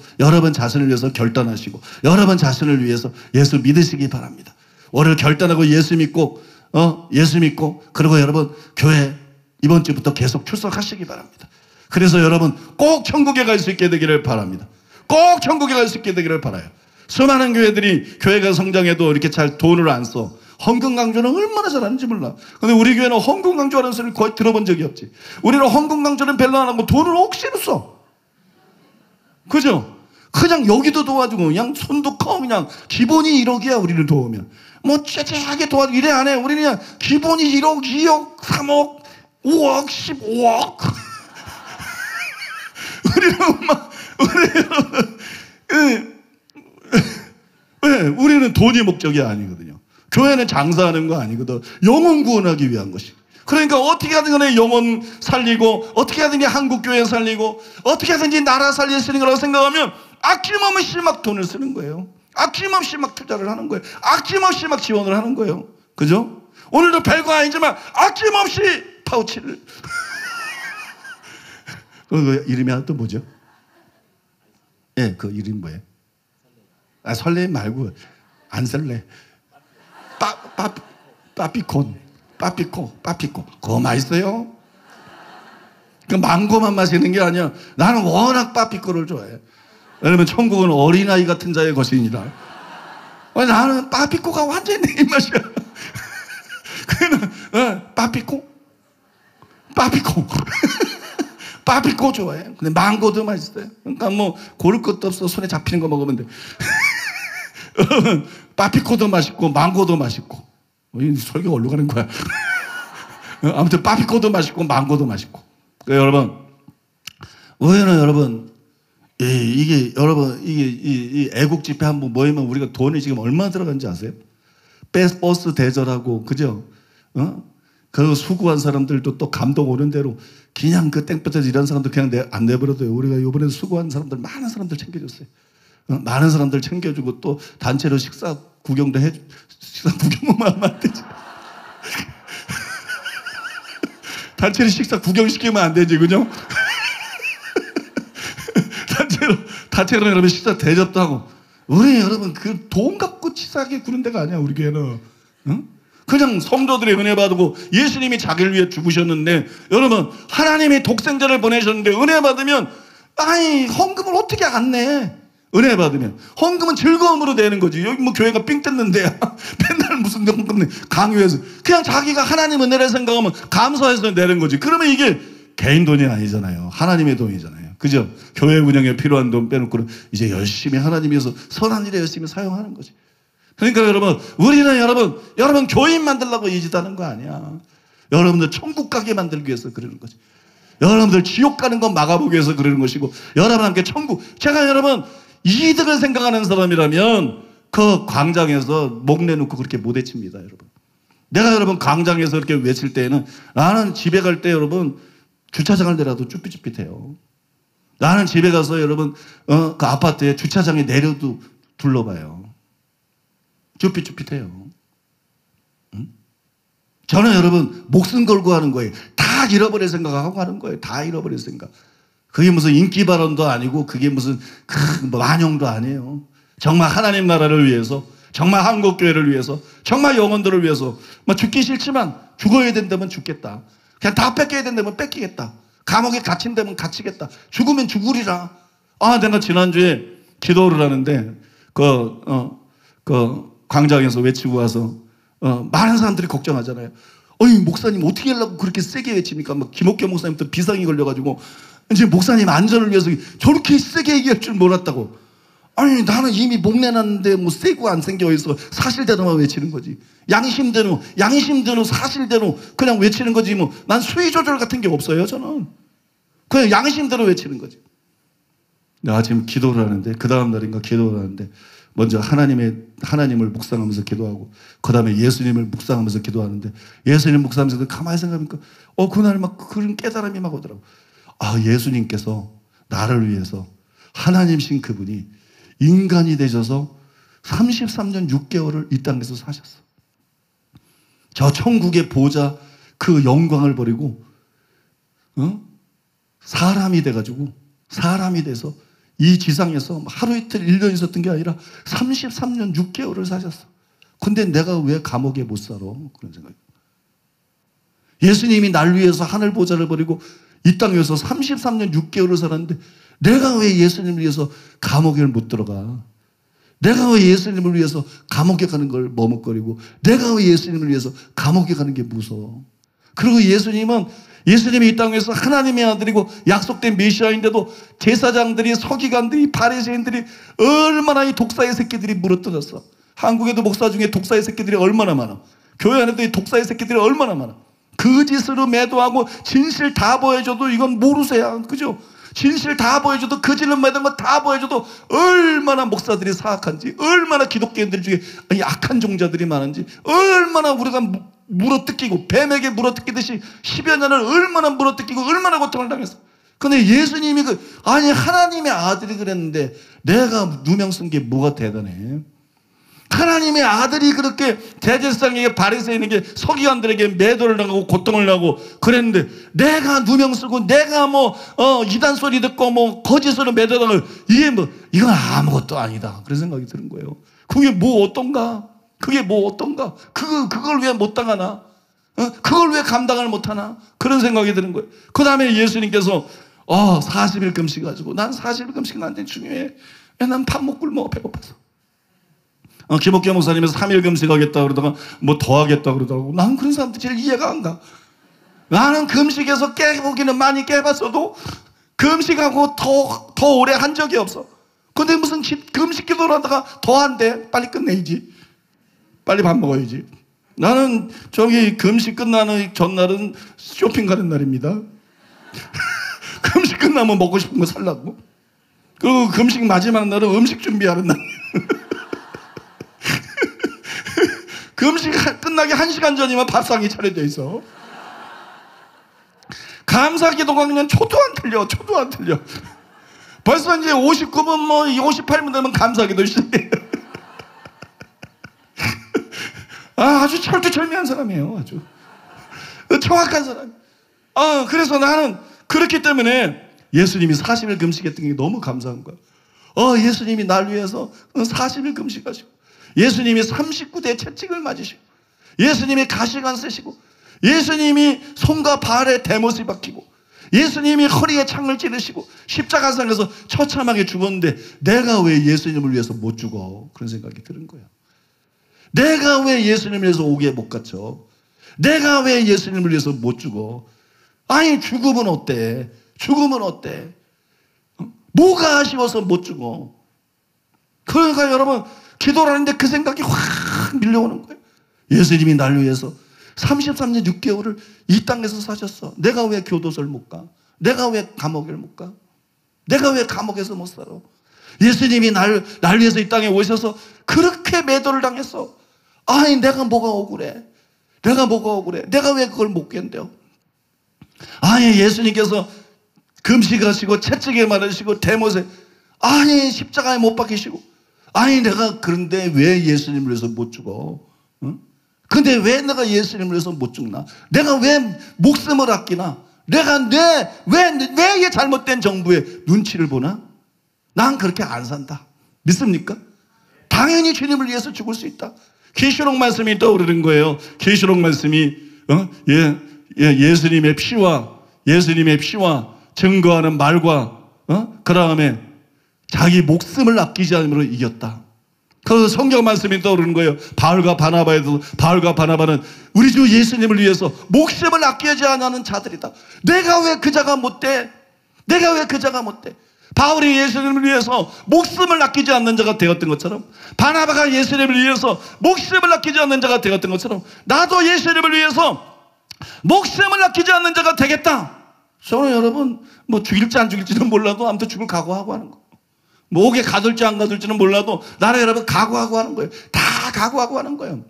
결단하시고 여러분 자신을 위해서 예수 믿으시기 바랍니다. 오늘 결단하고 예수 믿고 그리고 여러분 교회 이번 주부터 계속 출석하시기 바랍니다. 그래서 여러분 꼭 천국에 갈 수 있게 되기를 바랍니다. 꼭 천국에 갈 수 있게 되기를 바라요. 수많은 교회들이 교회가 성장해도 이렇게 잘 돈을 안 써. 헌금 강조는 얼마나 잘하는지 몰라. 근데 우리 교회는 헌금 강조하는 소리를 거의 들어본 적이 없지. 우리는 헌금 강조는 별로 안 하고 돈을 억지로 써. 그죠? 그냥 여기도 도와주고 그냥 손도 커 그냥 기본이 1억이야 우리를 도우면. 뭐 째째하게 도와주고 이래 안 해. 우리는 그냥 기본이 1억, 2억, 3억, 5억, 15억. 우리는 돈이 목적이 아니거든요. 교회는 장사하는 거 아니거든. 영혼 구원하기 위한 것이. 그러니까 어떻게 하든 간에 영혼 살리고 어떻게 하든지 한국교회 살리고 어떻게 하든지 나라 살릴 수 있는 거라고 생각하면 아낌없이 막 돈을 쓰는 거예요. 아낌없이 막 투자를 하는 거예요. 아낌없이 막 지원을 하는 거예요. 그죠? 오늘도 별거 아니지만 아낌없이 파우치를 그 이름이 하나 또 뭐죠? 예, 그 이름 뭐예요? 설레임 말고 안 설레. 빠삐코. 그거 맛있어요? 그 망고만 마시는 게 아니야. 나는 워낙 빠삐코를 좋아해. 왜냐면 천국은 어린아이 같은 자의 것이니라. 나는 빠삐코가 완전히 내 입맛이야. 그는 빠삐코 좋아해. 근데 망고도 맛있어요. 그러니까 뭐 고를 것도 없어. 손에 잡히는 거 먹으면 돼. 빠삐코도 맛있고 망고도 맛있고. 이 설교가 어디로 가는 거야? 아무튼 빠삐코도 맛있고 망고도 맛있고. 그러니까 여러분, 왜냐면 여러분 이게 이 애국 집회 한번 모이면 우리가 돈이 지금 얼마나 들어간지 아세요? 버스 대절하고 그죠? 그 수고한 사람들도 또 감동 오는 대로 그냥 그 땡볕에서 일하는 사람들 그냥 안 내버려둬요. 우리가 이번에 수고한 사람들 많은 사람들 챙겨줬어요. 많은 사람들 챙겨주고 또 단체로 식사 구경도 식사 구경만 하면 안 되지. 단체로 식사 구경시키면 안 되지, 그죠? 단체로 여러분 식사 대접도 하고. 우리 여러분 그 돈 갖고 치사하게 구는 데가 아니야, 우리 교회는. 응? 그냥 성도들의 은혜 받고 예수님이 자기를 위해 죽으셨는데 여러분 하나님이 독생자를 보내셨는데 은혜 받으면 헌금을 어떻게 안 내? 은혜 받으면 헌금은 즐거움으로 내는 거지. 여기 뭐 교회가 삥 뜯는데 맨날 무슨 헌금 내 강요해서 그냥 자기가 하나님 은혜를 생각하면 감사해서 내는 거지. 그러면 이게 개인 돈이 아니잖아요. 하나님의 돈이잖아요. 그죠? 교회 운영에 필요한 돈 빼놓고 이제 열심히 하나님 위해서 선한 일에 열심히 사용하는 거지. 그러니까 여러분 우리는 여러분 교인 만들려고 이 짓 하는 거 아니야. 여러분들 천국 가게 만들기 위해서 그러는 거지. 여러분들 지옥 가는 건 막아보기 위해서 그러는 것이고 여러분 함께 천국. 제가 여러분 이득을 생각하는 사람이라면 그 광장에서 목 내놓고 그렇게 못 외칩니다, 여러분. 내가 여러분 광장에서 이렇게 외칠 때에는 나는 집에 갈 때 여러분 주차장을 내려도 쭈삣쭈삣해요. 나는 집에 가서 여러분 그 아파트에 주차장에 내려도 둘러봐요. 쭈삣쭈삣해요. 응? 저는 여러분 목숨 걸고 하는 거예요. 다 잃어버릴 생각하고 하는 거예요. 다 잃어버릴 생각. 그게 무슨 인기 발언도 아니고 그게 무슨 큰 만용도 아니에요. 정말 하나님 나라를 위해서 정말 한국교회를 위해서, 정말 영혼들을 위해서 죽기 싫지만 죽어야 된다면 죽겠다. 그냥 다 뺏겨야 된다면 뺏기겠다. 감옥에 갇힌다면 갇히겠다. 죽으면 죽으리라. 내가 지난주에 기도를 하는데 그 광장에서 외치고 와서 많은 사람들이 걱정하잖아요. 목사님 어떻게 하려고 그렇게 세게 외칩니까? 김옥교 목사님도 비상이 걸려가지고 이제 목사님 안전을 위해서 저렇게 세게 얘기할 줄 몰랐다고. 나는 이미 목내놨는데 세고 안 생겨 있어. 사실대로만 외치는 거지. 양심대로 사실대로 그냥 외치는 거지. 난 수위 조절 같은 게 없어요. 저는 그냥 양심대로 외치는 거지. 내가 지금 기도를 하는데 그 다음 날인가 기도를 하는데 먼저 하나님을 묵상하면서 기도하고 그 다음에 예수님을 묵상하면서 기도하는데 예수님 묵상하면서 가만히 생각하니까 그날 그런 깨달음이 오더라고. 예수님께서 나를 위해서 하나님신 그분이 인간이 되셔서 33년 6개월을 이 땅에서 사셨어. 저 천국의 보좌 그 영광을 버리고 사람이 돼서 이 지상에서 하루 이틀 1년 있었던 게 아니라 33년 6개월을 사셨어. 근데 내가 왜 감옥에 못 살아? 그런 생각이. 예수님이 날 위해서 하늘 보좌를 버리고 이 땅에서 33년 6개월을 살았는데 내가 왜 예수님을 위해서 감옥에 못 들어가? 내가 왜 예수님을 위해서 감옥에 가는 걸 머뭇거리고 내가 왜 예수님을 위해서 감옥에 가는 게 무서워? 그리고 예수님이 이 땅에서 하나님의 아들이고 약속된 메시아인데도 제사장들이, 서기관들이, 바리새인들이 얼마나 이 독사의 새끼들이 물어뜯었어. 한국에도 목사 중에 독사의 새끼들이 얼마나 많아. 교회 안에도 이 독사의 새끼들이 얼마나 많아. 거짓으로 매도하고 진실 다 보여줘도 이건 모르세요. 그죠? 진실 다 보여줘도 거짓을 매던 거 다 보여줘도 얼마나 목사들이 사악한지, 얼마나 기독교인들 중에 악한 종자들이 많은지, 얼마나 우리가 물어뜯기고 뱀에게 물어뜯기듯이 10여 년을 얼마나 물어뜯기고 얼마나 고통을 당했어. 근데 예수님이 하나님의 아들이 그랬는데 내가 누명 쓴 게 뭐가 대단해? 하나님의 아들이 그렇게 대제사장에게, 바리새인에게, 서기관들에게 매도를 당하고 고통을 당하고 그랬는데 내가 누명 쓰고 내가 이단 소리 듣고 거짓으로 매도당을 이건 아무것도 아니다. 그런 생각이 드는 거예요. 그게 어떤가? 그걸 왜 못 당하나? 그걸 왜 감당을 못 하나? 그런 생각이 드는 거예요. 그 다음에 예수님께서 40일 금식 가지고 난 40일 금식 나한테 중요해. 난 밥 못 굶어 배고파서. 김옥경 목사님에서 3일 금식하겠다 그러다가 더 하겠다 그러더라고. 난 그런 사람들 제일 이해가 안 가. 나는 금식에서 깨보기는 많이 깨봤어도 금식하고 더 오래 한 적이 없어. 근데 무슨 금식 기도를 하다가 더 한대. 빨리 끝내야지. 빨리 밥 먹어야지. 나는 금식 끝나는 전날은 쇼핑 가는 날입니다. 금식 끝나면 먹고 싶은 거 살라고. 그리고 금식 마지막 날은 음식 준비하는 날. 금식 끝나기 1시간 전이면 밥상이 차려져 있어. 감사 기도가 그냥 초도 안 틀려. 벌써 이제 59분 58분 되면 감사 기도 시작해요. 아주 철두철미한 사람이에요. 아주 정확한 사람. 그래서 나는 그렇기 때문에 예수님이 40일 금식했던 게 너무 감사한 거야. 예수님이 날 위해서 40일 금식하시고, 예수님이 39대 채찍을 맞으시고, 예수님이 가시관 쓰시고, 예수님이 손과 발에 대못을 박히고, 예수님이 허리에 창을 찌르시고 십자가상에서 처참하게 죽었는데 내가 왜 예수님을 위해서 못 죽어? 그런 생각이 드는 거야. 내가 왜 예수님을 위해서 옥에 못 갇혀? 내가 왜 예수님을 위해서 못 죽어? 죽으면 어때? 뭐가 아쉬워서 못 죽어? 그러니까 여러분, 기도를 하는데 그 생각이 확 밀려오는 거예요. 예수님이 날 위해서 33년 6개월을 이 땅에서 사셨어. 내가 왜 교도소를 못 가? 내가 왜 감옥을 못 가? 내가 왜 감옥에서 못 살아? 예수님이 날 위해서 이 땅에 오셔서 그렇게 매도를 당했어. 내가 뭐가 억울해? 내가 왜 그걸 못 견뎌? 예수님께서 금식하시고 채찍에 맞으시고 대못에 십자가에 못 박히시고 내가 그런데 왜 예수님을 위해서 못 죽어? 근데 왜 내가 예수님을 위해서 못 죽나? 내가 왜 목숨을 아끼나? 내가 왜 이 잘못된 정부의 눈치를 보나? 난 그렇게 안 산다. 믿습니까? 다 당연히 주님을 위해서 죽을 수 있다. 계시록 말씀이 떠오르는 거예요. 계시록 말씀이 예수님의 피와 증거하는 말과 그 다음에 자기 목숨을 아끼지 않음으로 이겼다. 그 성경 말씀이 떠오르는 거예요. 바울과 바나바는 우리 주 예수님을 위해서 목숨을 아끼지 않는 자들이다. 내가 왜 그 자가 못돼? 바울이 예수님을 위해서 목숨을 아끼지 않는 자가 되었던 것처럼, 바나바가 예수님을 위해서 목숨을 아끼지 않는 자가 되었던 것처럼, 나도 예수님을 위해서 목숨을 아끼지 않는 자가 되겠다. 저는 여러분 뭐 죽일지 안 죽일지는 몰라도 아무튼 죽을 각오하고 하는 거. 목에 가둘지 안 가둘지는 몰라도 나는 여러분 각오하고 하는 거예요. 다 각오하고 하는 거예요.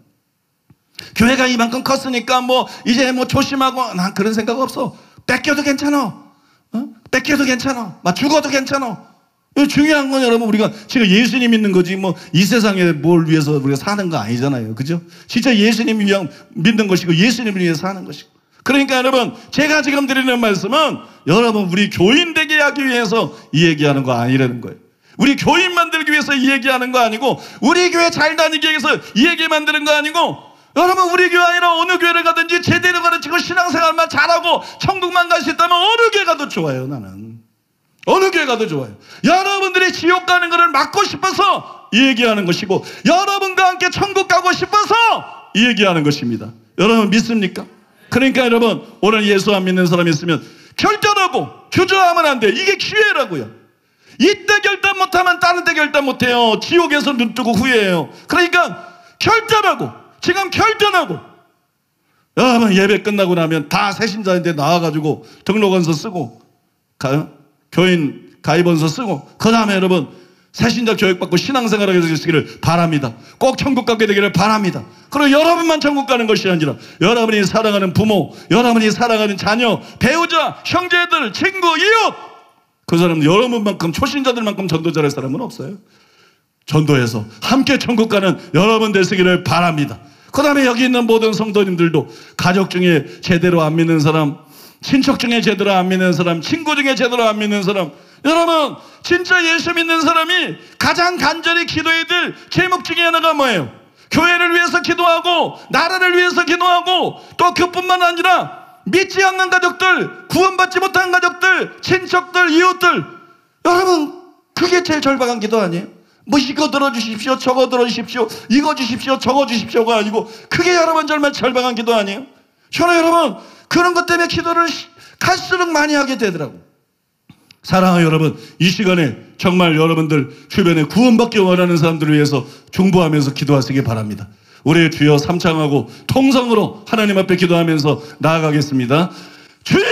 교회가 이만큼 컸으니까 뭐 이제 뭐 조심하고, 난 그런 생각 없어. 뺏겨도 괜찮아. 뺏겨도 괜찮아. 막 죽어도 괜찮아. 중요한 건 여러분 우리가 지금 예수님 믿는 거지 뭐 이 세상에 뭘 위해서 우리가 사는 거 아니잖아요. 그죠? 진짜 예수님 위한 믿는 것이고 예수님을 위해서 사는 것이고. 그러니까 여러분 제가 지금 드리는 말씀은 여러분 우리 교인 되게 하기 위해서 이 얘기하는 거 아니라는 거예요. 우리 교인 만들기 위해서 이 얘기하는 거 아니고, 우리 교회 잘 다니기 위해서 이 얘기 만드는 거 아니고, 여러분 우리 교회 아니라 어느 교회를 가든지 제대로 가르치고 신앙생활만 잘하고 천국만 갈 수 있다면 어느 교회 가도 좋아요. 나는 어느 교회 가도 좋아요. 여러분들이 지옥 가는 것을 막고 싶어서 이 얘기하는 것이고, 여러분과 함께 천국 가고 싶어서 이 얘기하는 것입니다. 여러분 믿습니까? 그러니까 여러분 오늘 예수 안 믿는 사람이 있으면 결단하고 주저하면 안 돼. 이게 기회라고요. 이때 결단 못하면 다른 때 결단 못해요. 지옥에서 눈 뜨고 후회해요. 그러니까 결단하고, 지금 결단하고, 여러분 예배 끝나고 나면 다 새신자인데 나와가지고 등록원서 쓰고 교인 가입원서 쓰고, 그 다음에 여러분 새신자 교육받고 신앙생활하게 되시기를 바랍니다. 꼭 천국 가게 되기를 바랍니다. 그리고 여러분만 천국 가는 것이 아니라 여러분이 사랑하는 부모, 여러분이 사랑하는 자녀, 배우자, 형제들, 친구, 이웃, 그 사람 여러분만큼, 초신자들만큼 전도 잘할 사람은 없어요. 전도해서 함께 천국 가는 여러분 되시기를 바랍니다. 그 다음에 여기 있는 모든 성도님들도 가족 중에 제대로 안 믿는 사람, 친척 중에 제대로 안 믿는 사람, 친구 중에 제대로 안 믿는 사람, 여러분 진짜 예수 믿는 사람이 가장 간절히 기도해야 될 제목 중에 하나가 뭐예요? 교회를 위해서 기도하고 나라를 위해서 기도하고, 또 그뿐만 아니라 믿지 않는 가족들, 구원받지 못한 가족들, 친척들, 이웃들, 여러분 그게 제일 절박한 기도 아니에요? 뭐 이거 들어주십시오, 저거 들어주십시오, 이거 주십시오, 저거 주십시오가 아니고 그게 여러분 정말 절박한 기도 아니에요? 저는 여러분 그런 것 때문에 기도를 갈수록 많이 하게 되더라고요. 사랑하는 여러분, 이 시간에 정말 여러분들 주변에 구원받기 원하는 사람들을 위해서 중보하면서 기도하시기 바랍니다. 우리 주여 삼창하고 통성으로 하나님 앞에 기도하면서 나아가겠습니다. 주여!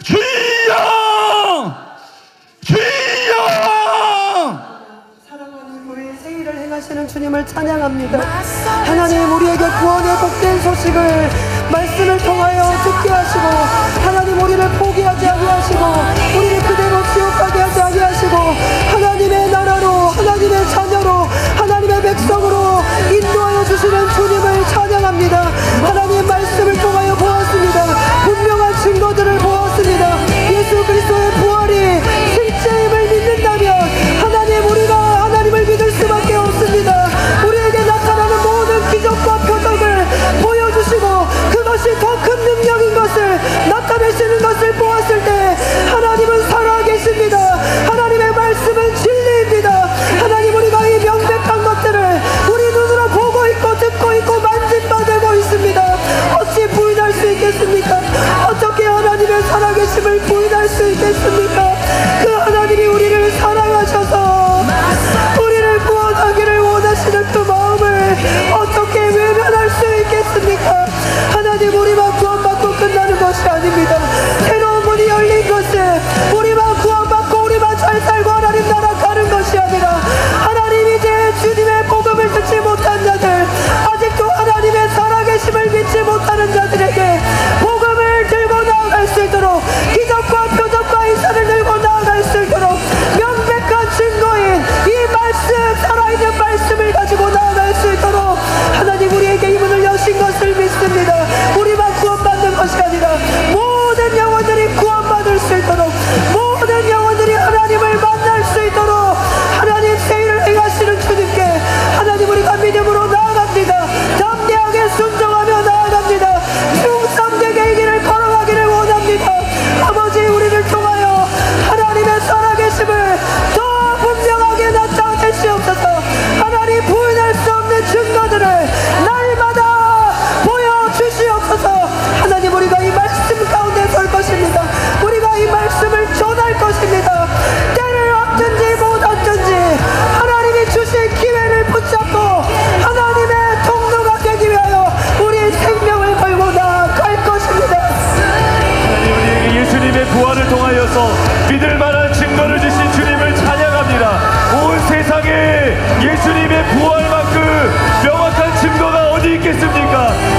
주여! 주여! 사랑하는 우리 세일을 행하시는 주님을 찬양합니다. 하나님 우리에게 구원의 복된 소식을 말씀을 통하여 듣게 하시고, 하나님 우리를 포기하지 아니하시고 우리를 그대로 지옥 가게 하지 아니하시고 하나님의 나라로, 하나님의 자녀로, 하나님의 백성으로 인도하여 주시는 주님을 찬양합니다. 하나님의 말씀을 통하여 보았습니다. 분명한 증거들을 보았습니다. 예수 그리스도의 부활이 실제임을 믿는다면 하나님 우리가 하나님을 믿을 수밖에 없습니다. 우리에게 나타나는 모든 기적과 표적을 보여주시고 그것이 더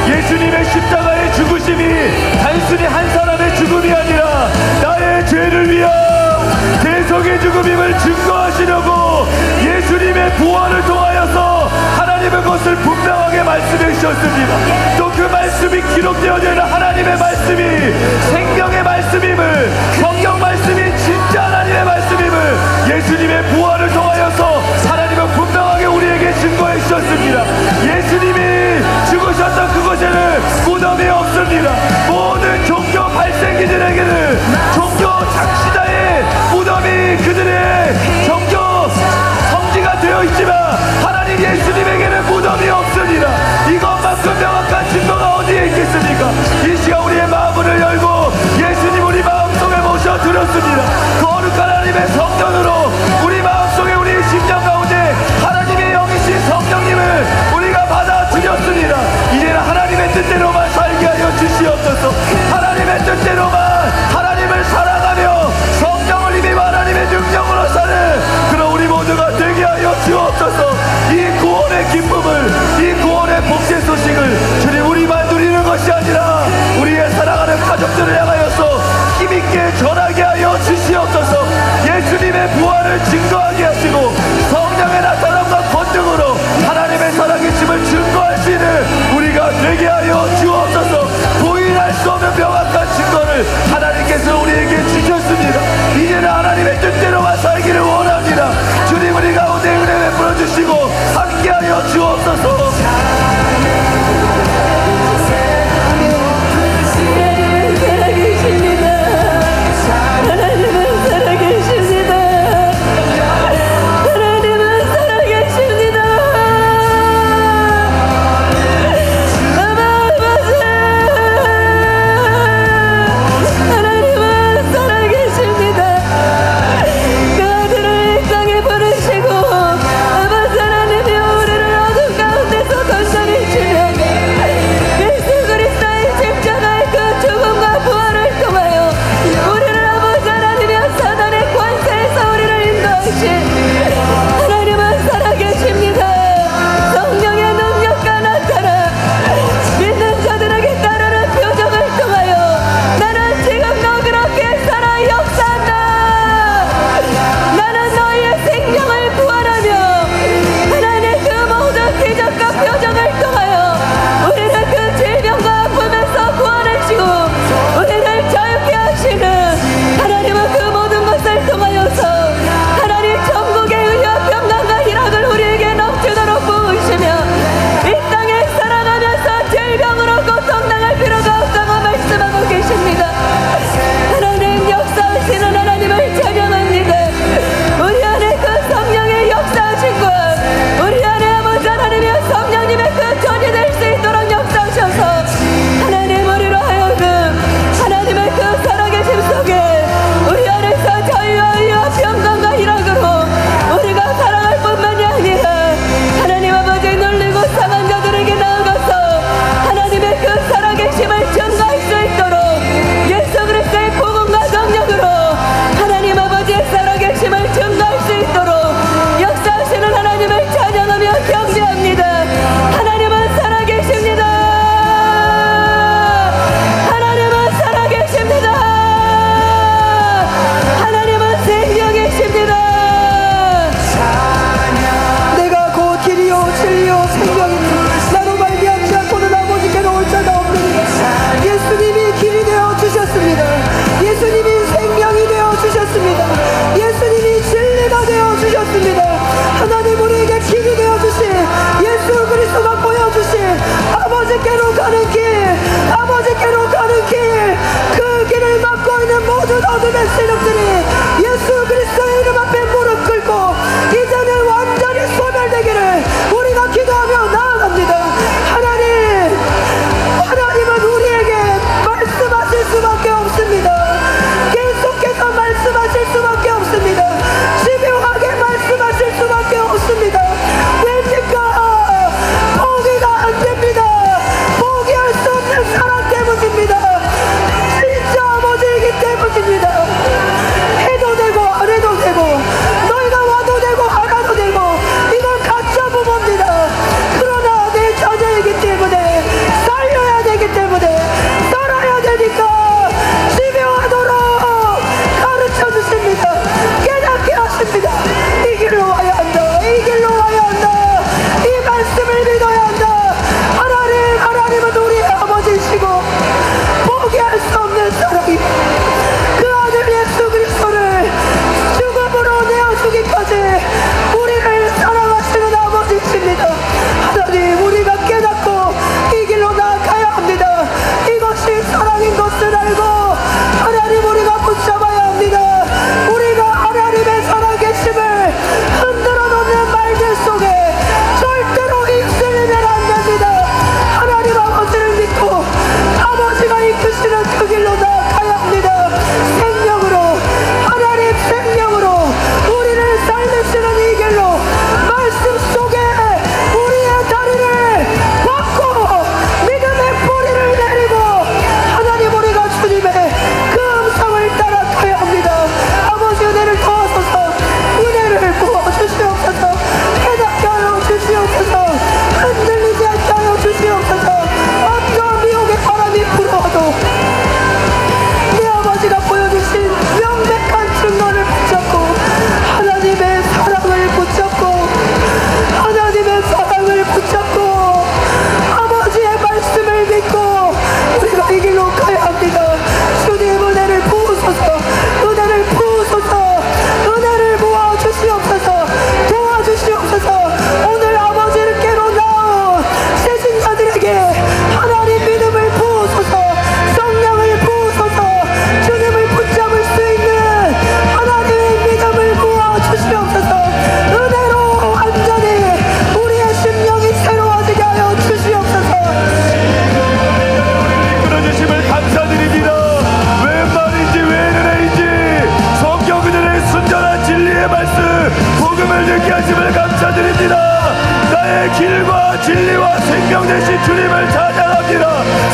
예수님의 십자가의 죽으심이 단순히 한 사람의 죽음이 아니라 나의 죄를 위한 대속의 죽음임을 증거하시려고 예수님의 부활을 통하여서 하나님의 것을 분명하게 말씀해 주셨습니다. 또 그 말씀이 기록되어져 있는 하나님의 말씀이 생명의 말씀임을, 성경 말씀이 진짜 하나님의 말씀임을 예수님의 부활을 통하여서 하나님은 분명하게 우리에게 증거해 주셨습니다. 예수님이 죽으셨던 그곳에는 무덤이 없습니다. 모든 종교 발생기들에게는 종교 작시자의 무덤이 그들의 종교 성지가 되어 있지만 하나님 예수님에게는 무덤이 없습니다. 이것만큼 명확한 증거가 어디에 있겠습니까? 이 시간 우리의 마음을 열고 예수님 우리 마음속에 모셔드렸습니다. 거룩한 하나님의 성전으로 우리 마음속에 우리 심령 가운데 하나님의 영이신 성령님을 우리가 받아들였습니다. 이제는 하나님의 뜻대로만 살게 하여 주시옵소서. 하나님의 뜻대로만 하나님을 사랑하며 성령을 입어 하나님의 능력으로 사는 그런 우리 모두가 되게 하여 주옵소서. 이 구원의 기쁨을, 이 구원의 복제 소식을 주님 우리만 누리는 것이 아니라 우리의 사랑하는 가족들을 향하여서 힘있게 전하게 하여 주시옵소서. 예수님의 부활을 증거하게 하시고 성령의 나타남과 권능으로 하나님의 살아계심을 증거할 수 있는 우리가 되게 하여 주옵소서. 부인할 수 없는 명확한 증거를 하나님께서 우리에게 주셨습니다. 이제는 하나님의 뜻대로만 살기를 원합니다. 주님 우리 가운데 은혜 베풀어 주시고 함께하여 주옵소서. 해도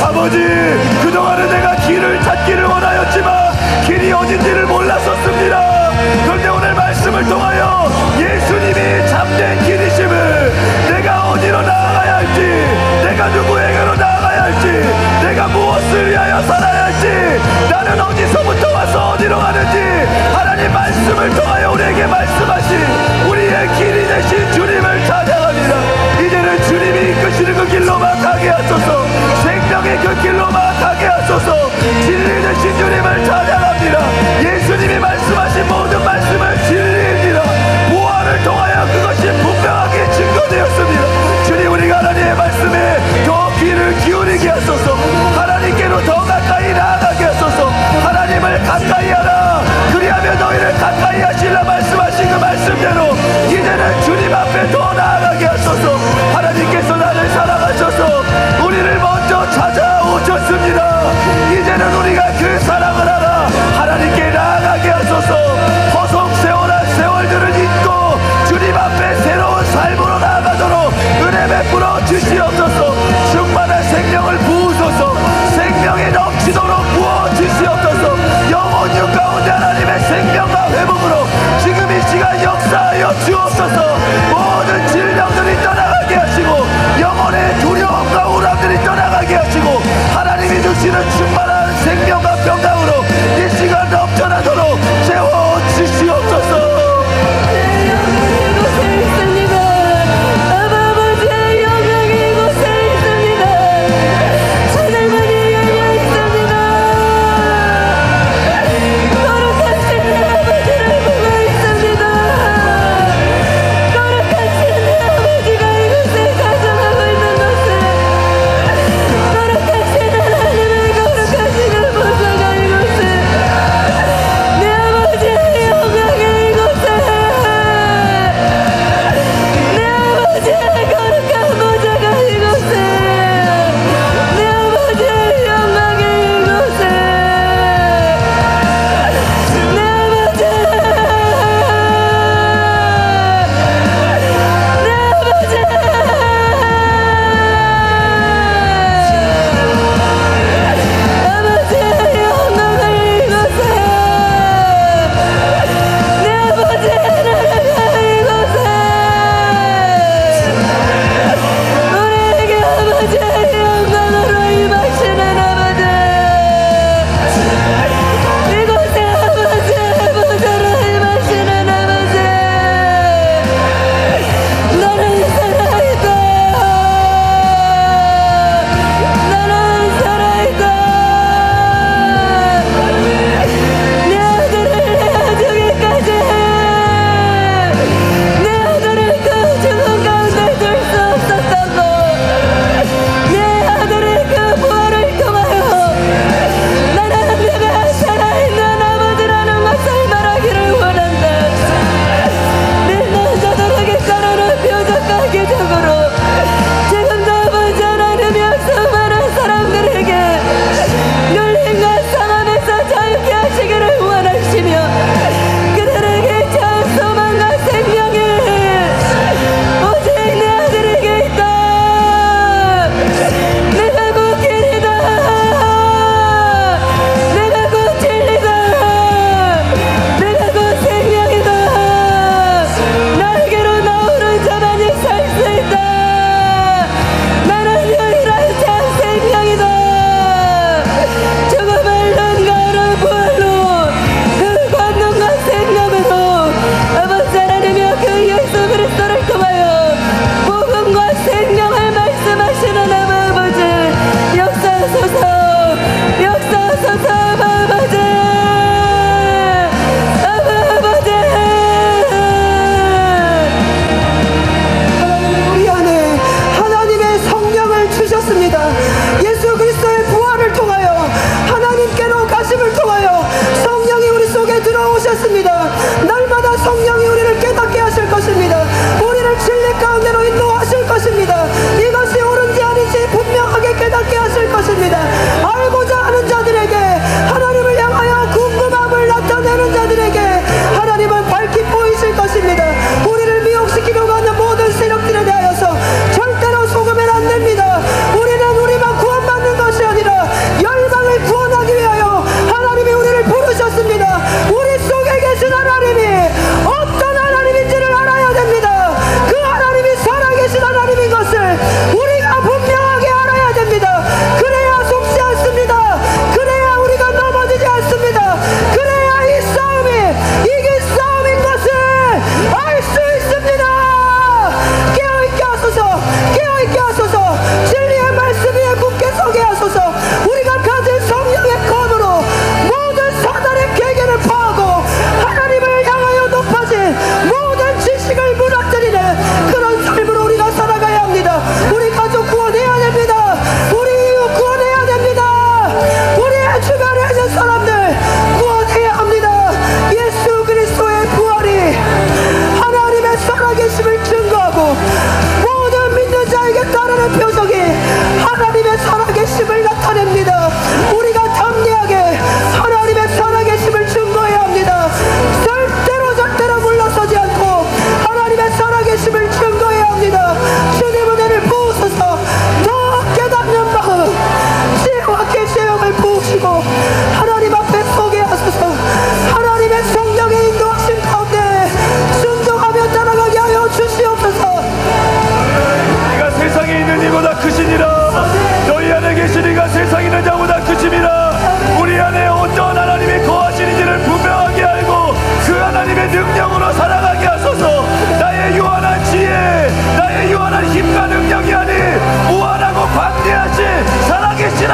아버지, 그동안은 내가 길을 찾기를 원하였지만 길이 어딘지를 몰랐었습니다. 그런데 오늘 말씀을 통하여 예수님이 참된 길이심을, 내가 어디로 나아가야 할지, 내가 누구에게로 나아가야 할지, 내가 무엇을 위하여 살아야 할지, 나는 어디서부터 와서 어디로 가는지 하나님 말씀을 통하여 우리에게 말씀하신 우리의 길이 되신 주님을 찬양합니다. 이제는 주님이 이끄시는 그 길로만 가게 하소서. 생명의 그 길로만 가게 하소서. 진리 되신 주님을 찬양합니다. 예수님이 말씀하신 모든 말씀은 진리입니다. 보화를 통하여 그것이 분명하게 증거되었습니다. 주님, 우리가 하나님의 말씀에 더 귀를 기울이게 하소서. 하나님께로 더 가까이 나아가게 하소서. 하나님을 가까이 하라, 그리하면 너희를 가까이 하시라 말씀하신 그 말씀대로 이제는 주님 앞에 더 나아가게 하소서. 하나님께서 나를 사랑하셔서 우리를 먼저 찾아오셨으니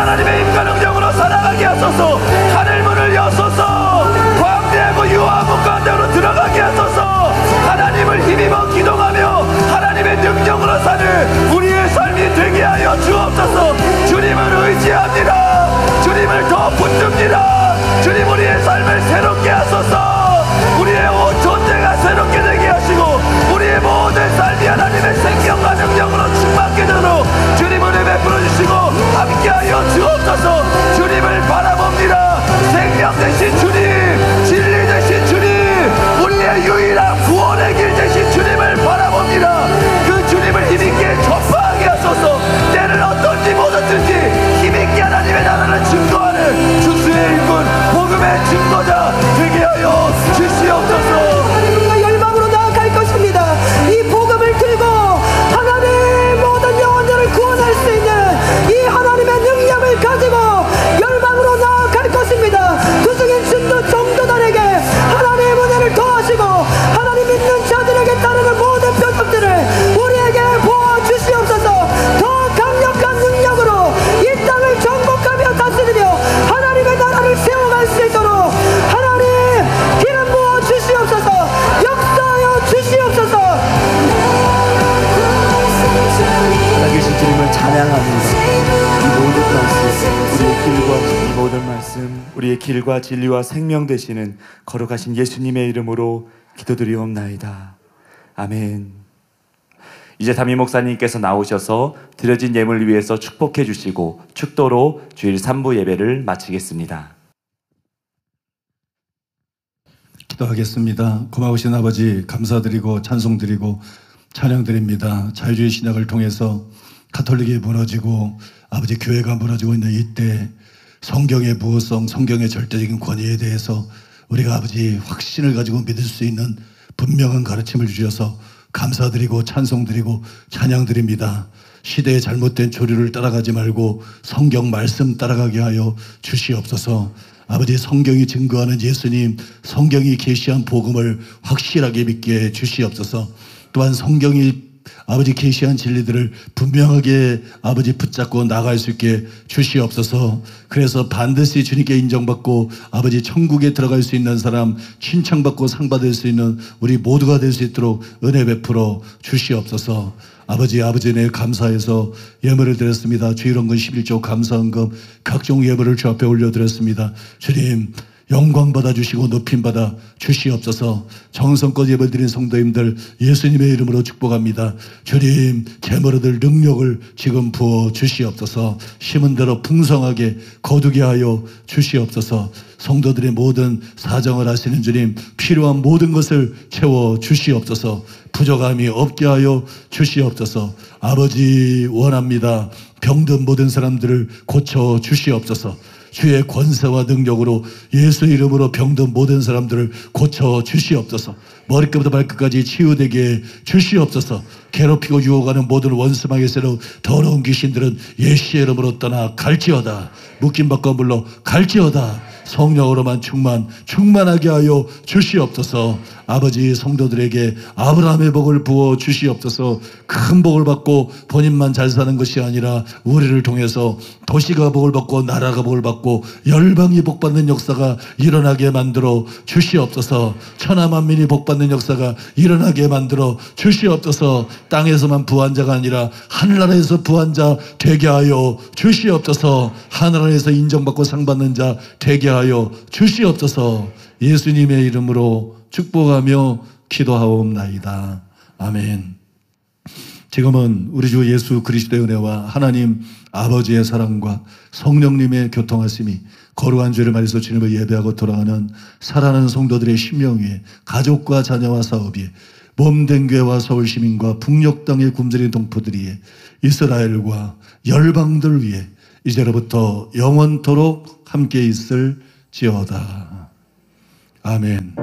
하나님의 임과 능력으로 살아가게 하소서. 하늘문을 여소서. 광대하고 유아문 가운데로 들어가게 하소서. 하나님을 힘입어 기동하며 하나님의 능력으로 사는 우리의 삶이 되게 하여 주옵소서. 주님을 의지합니다. 주님을 더 붙듭니다. 주님, 우리의 삶을 새롭게 하소서. 우리의 온 존재가 새롭게 되게 하시고 우리의 모든 삶이 하나님의 생명과 능력으로 충만케 되도록 주님 은혜 베풀어 주시고 함께하여 주옵소서. 주님을 바라봅니다. 생명 되신 주님, 진리 되신 주님, 우리의 유일한 구원의 길 되신 주님을 바라봅니다. 그 주님을 힘있게 전파하게 하소서. 때를 어떤지 못어든지 힘있게 하나님의 나라를 증거하는 주수의 일꾼, 복음의 증거자 되게 하여 주시옵소서. 우리가 열방으로 나아갈 것입니다. 이 복음을 들고 하나님의 모든 영혼들을 구원할 수 있는 이 하나님의 능력을 가지고 열방으로 나아갈 것입니다. 두중인 진도 정도들에게 하나님의 은혜를 더하시고 하나님 믿는 자들에게 따르는 모든 변덕들을 우리에게 보아 주시옵소서. 더 강력한 능력으로 이 땅을 정복하며 다스리며 하나님의 나라를 세워갈 수 있도록 하나님 기름 부어 주시옵소서. 역사하여 주시옵소서. 살아계신 주님을 찬양합니다. 이 모든 말씀, 이 모든 말씀, 우리의 길과 진리와 생명 되시는 거룩하신 예수님의 이름으로 기도드리옵나이다. 아멘. 이제 담임 목사님께서 나오셔서 드려진 예물을 위해서 축복해 주시고 축도로 주일 3부 예배를 마치겠습니다. 기도하겠습니다. 고마우신 아버지 감사드리고 찬송드리고 찬양드립니다. 자유주의 신학을 통해서 가톨릭이 무너지고 아버지 교회가 무너지고 있는 이때 성경의 무호성, 성경의 절대적인 권위에 대해서 우리가 아버지 확신을 가지고 믿을 수 있는 분명한 가르침을 주셔서 감사드리고 찬송드리고 찬양드립니다. 시대의 잘못된 조류를 따라가지 말고 성경 말씀 따라가게 하여 주시옵소서. 아버지, 성경이 증거하는 예수님, 성경이 계시한 복음을 확실하게 믿게 주시옵소서. 또한 성경이 아버지 계시한 진리들을 분명하게 아버지 붙잡고 나갈 수 있게 주시옵소서. 그래서 반드시 주님께 인정받고 아버지 천국에 들어갈 수 있는 사람, 칭찬받고 상 받을 수 있는 우리 모두가 될 수 있도록 은혜 베풀어 주시옵소서. 아버지 은혜 감사해서 예물을 드렸습니다. 주일원금 11조 감사헌금 각종 예물을 주 앞에 올려드렸습니다. 주님, 영광 받아주시고 높임 받아 주시옵소서. 정성껏 예배 드린 성도님들 예수님의 이름으로 축복합니다. 주님, 재물 얻을 능력을 지금 부어 주시옵소서. 심은 대로 풍성하게 거두게 하여 주시옵소서. 성도들의 모든 사정을 아시는 주님, 필요한 모든 것을 채워 주시옵소서. 부족함이 없게 하여 주시옵소서. 아버지, 원합니다. 병든 모든 사람들을 고쳐 주시옵소서. 주의 권세와 능력으로 예수 이름으로 병든 모든 사람들을 고쳐 주시옵소서. 머리끝부터 발끝까지 치유되게 주시옵소서. 괴롭히고 유혹하는 모든 원수마귀에서 더러운 귀신들은 예수의 이름으로 떠나 갈지어다. 묶임받고 물러 갈지어다. 성령으로만 충만하게 하여 주시옵소서. 아버지, 성도들에게 아브라함의 복을 부어 주시옵소서. 큰 복을 받고 본인만 잘 사는 것이 아니라 우리를 통해서 도시가 복을 받고 나라가 복을 받고 열방이 복받는 역사가 일어나게 만들어 주시옵소서. 천하만민이 복받는 역사가 일어나게 만들어 주시옵소서. 땅에서만 부한 자가 아니라 하늘나라에서 부한 자 되게 하여 주시옵소서. 하늘나라에서 인정받고 상받는 자 되게 하여 주시옵소서. 예수님의 이름으로 축복하며 기도하옵나이다. 아멘. 지금은 우리 주 예수 그리스도의 은혜와 하나님 아버지의 사랑과 성령님의 교통하심이 거룩한 죄를 말해서 주님을 예배하고 돌아가는 사랑하는 성도들의 심령 위에, 가족과 자녀와 사업 위에, 몸된 교회와 서울시민과 북녘 땅의 굶주린 동포들 위에, 이스라엘과 열방들 위에 이제로부터 영원토록 함께 있을지어다. 아멘.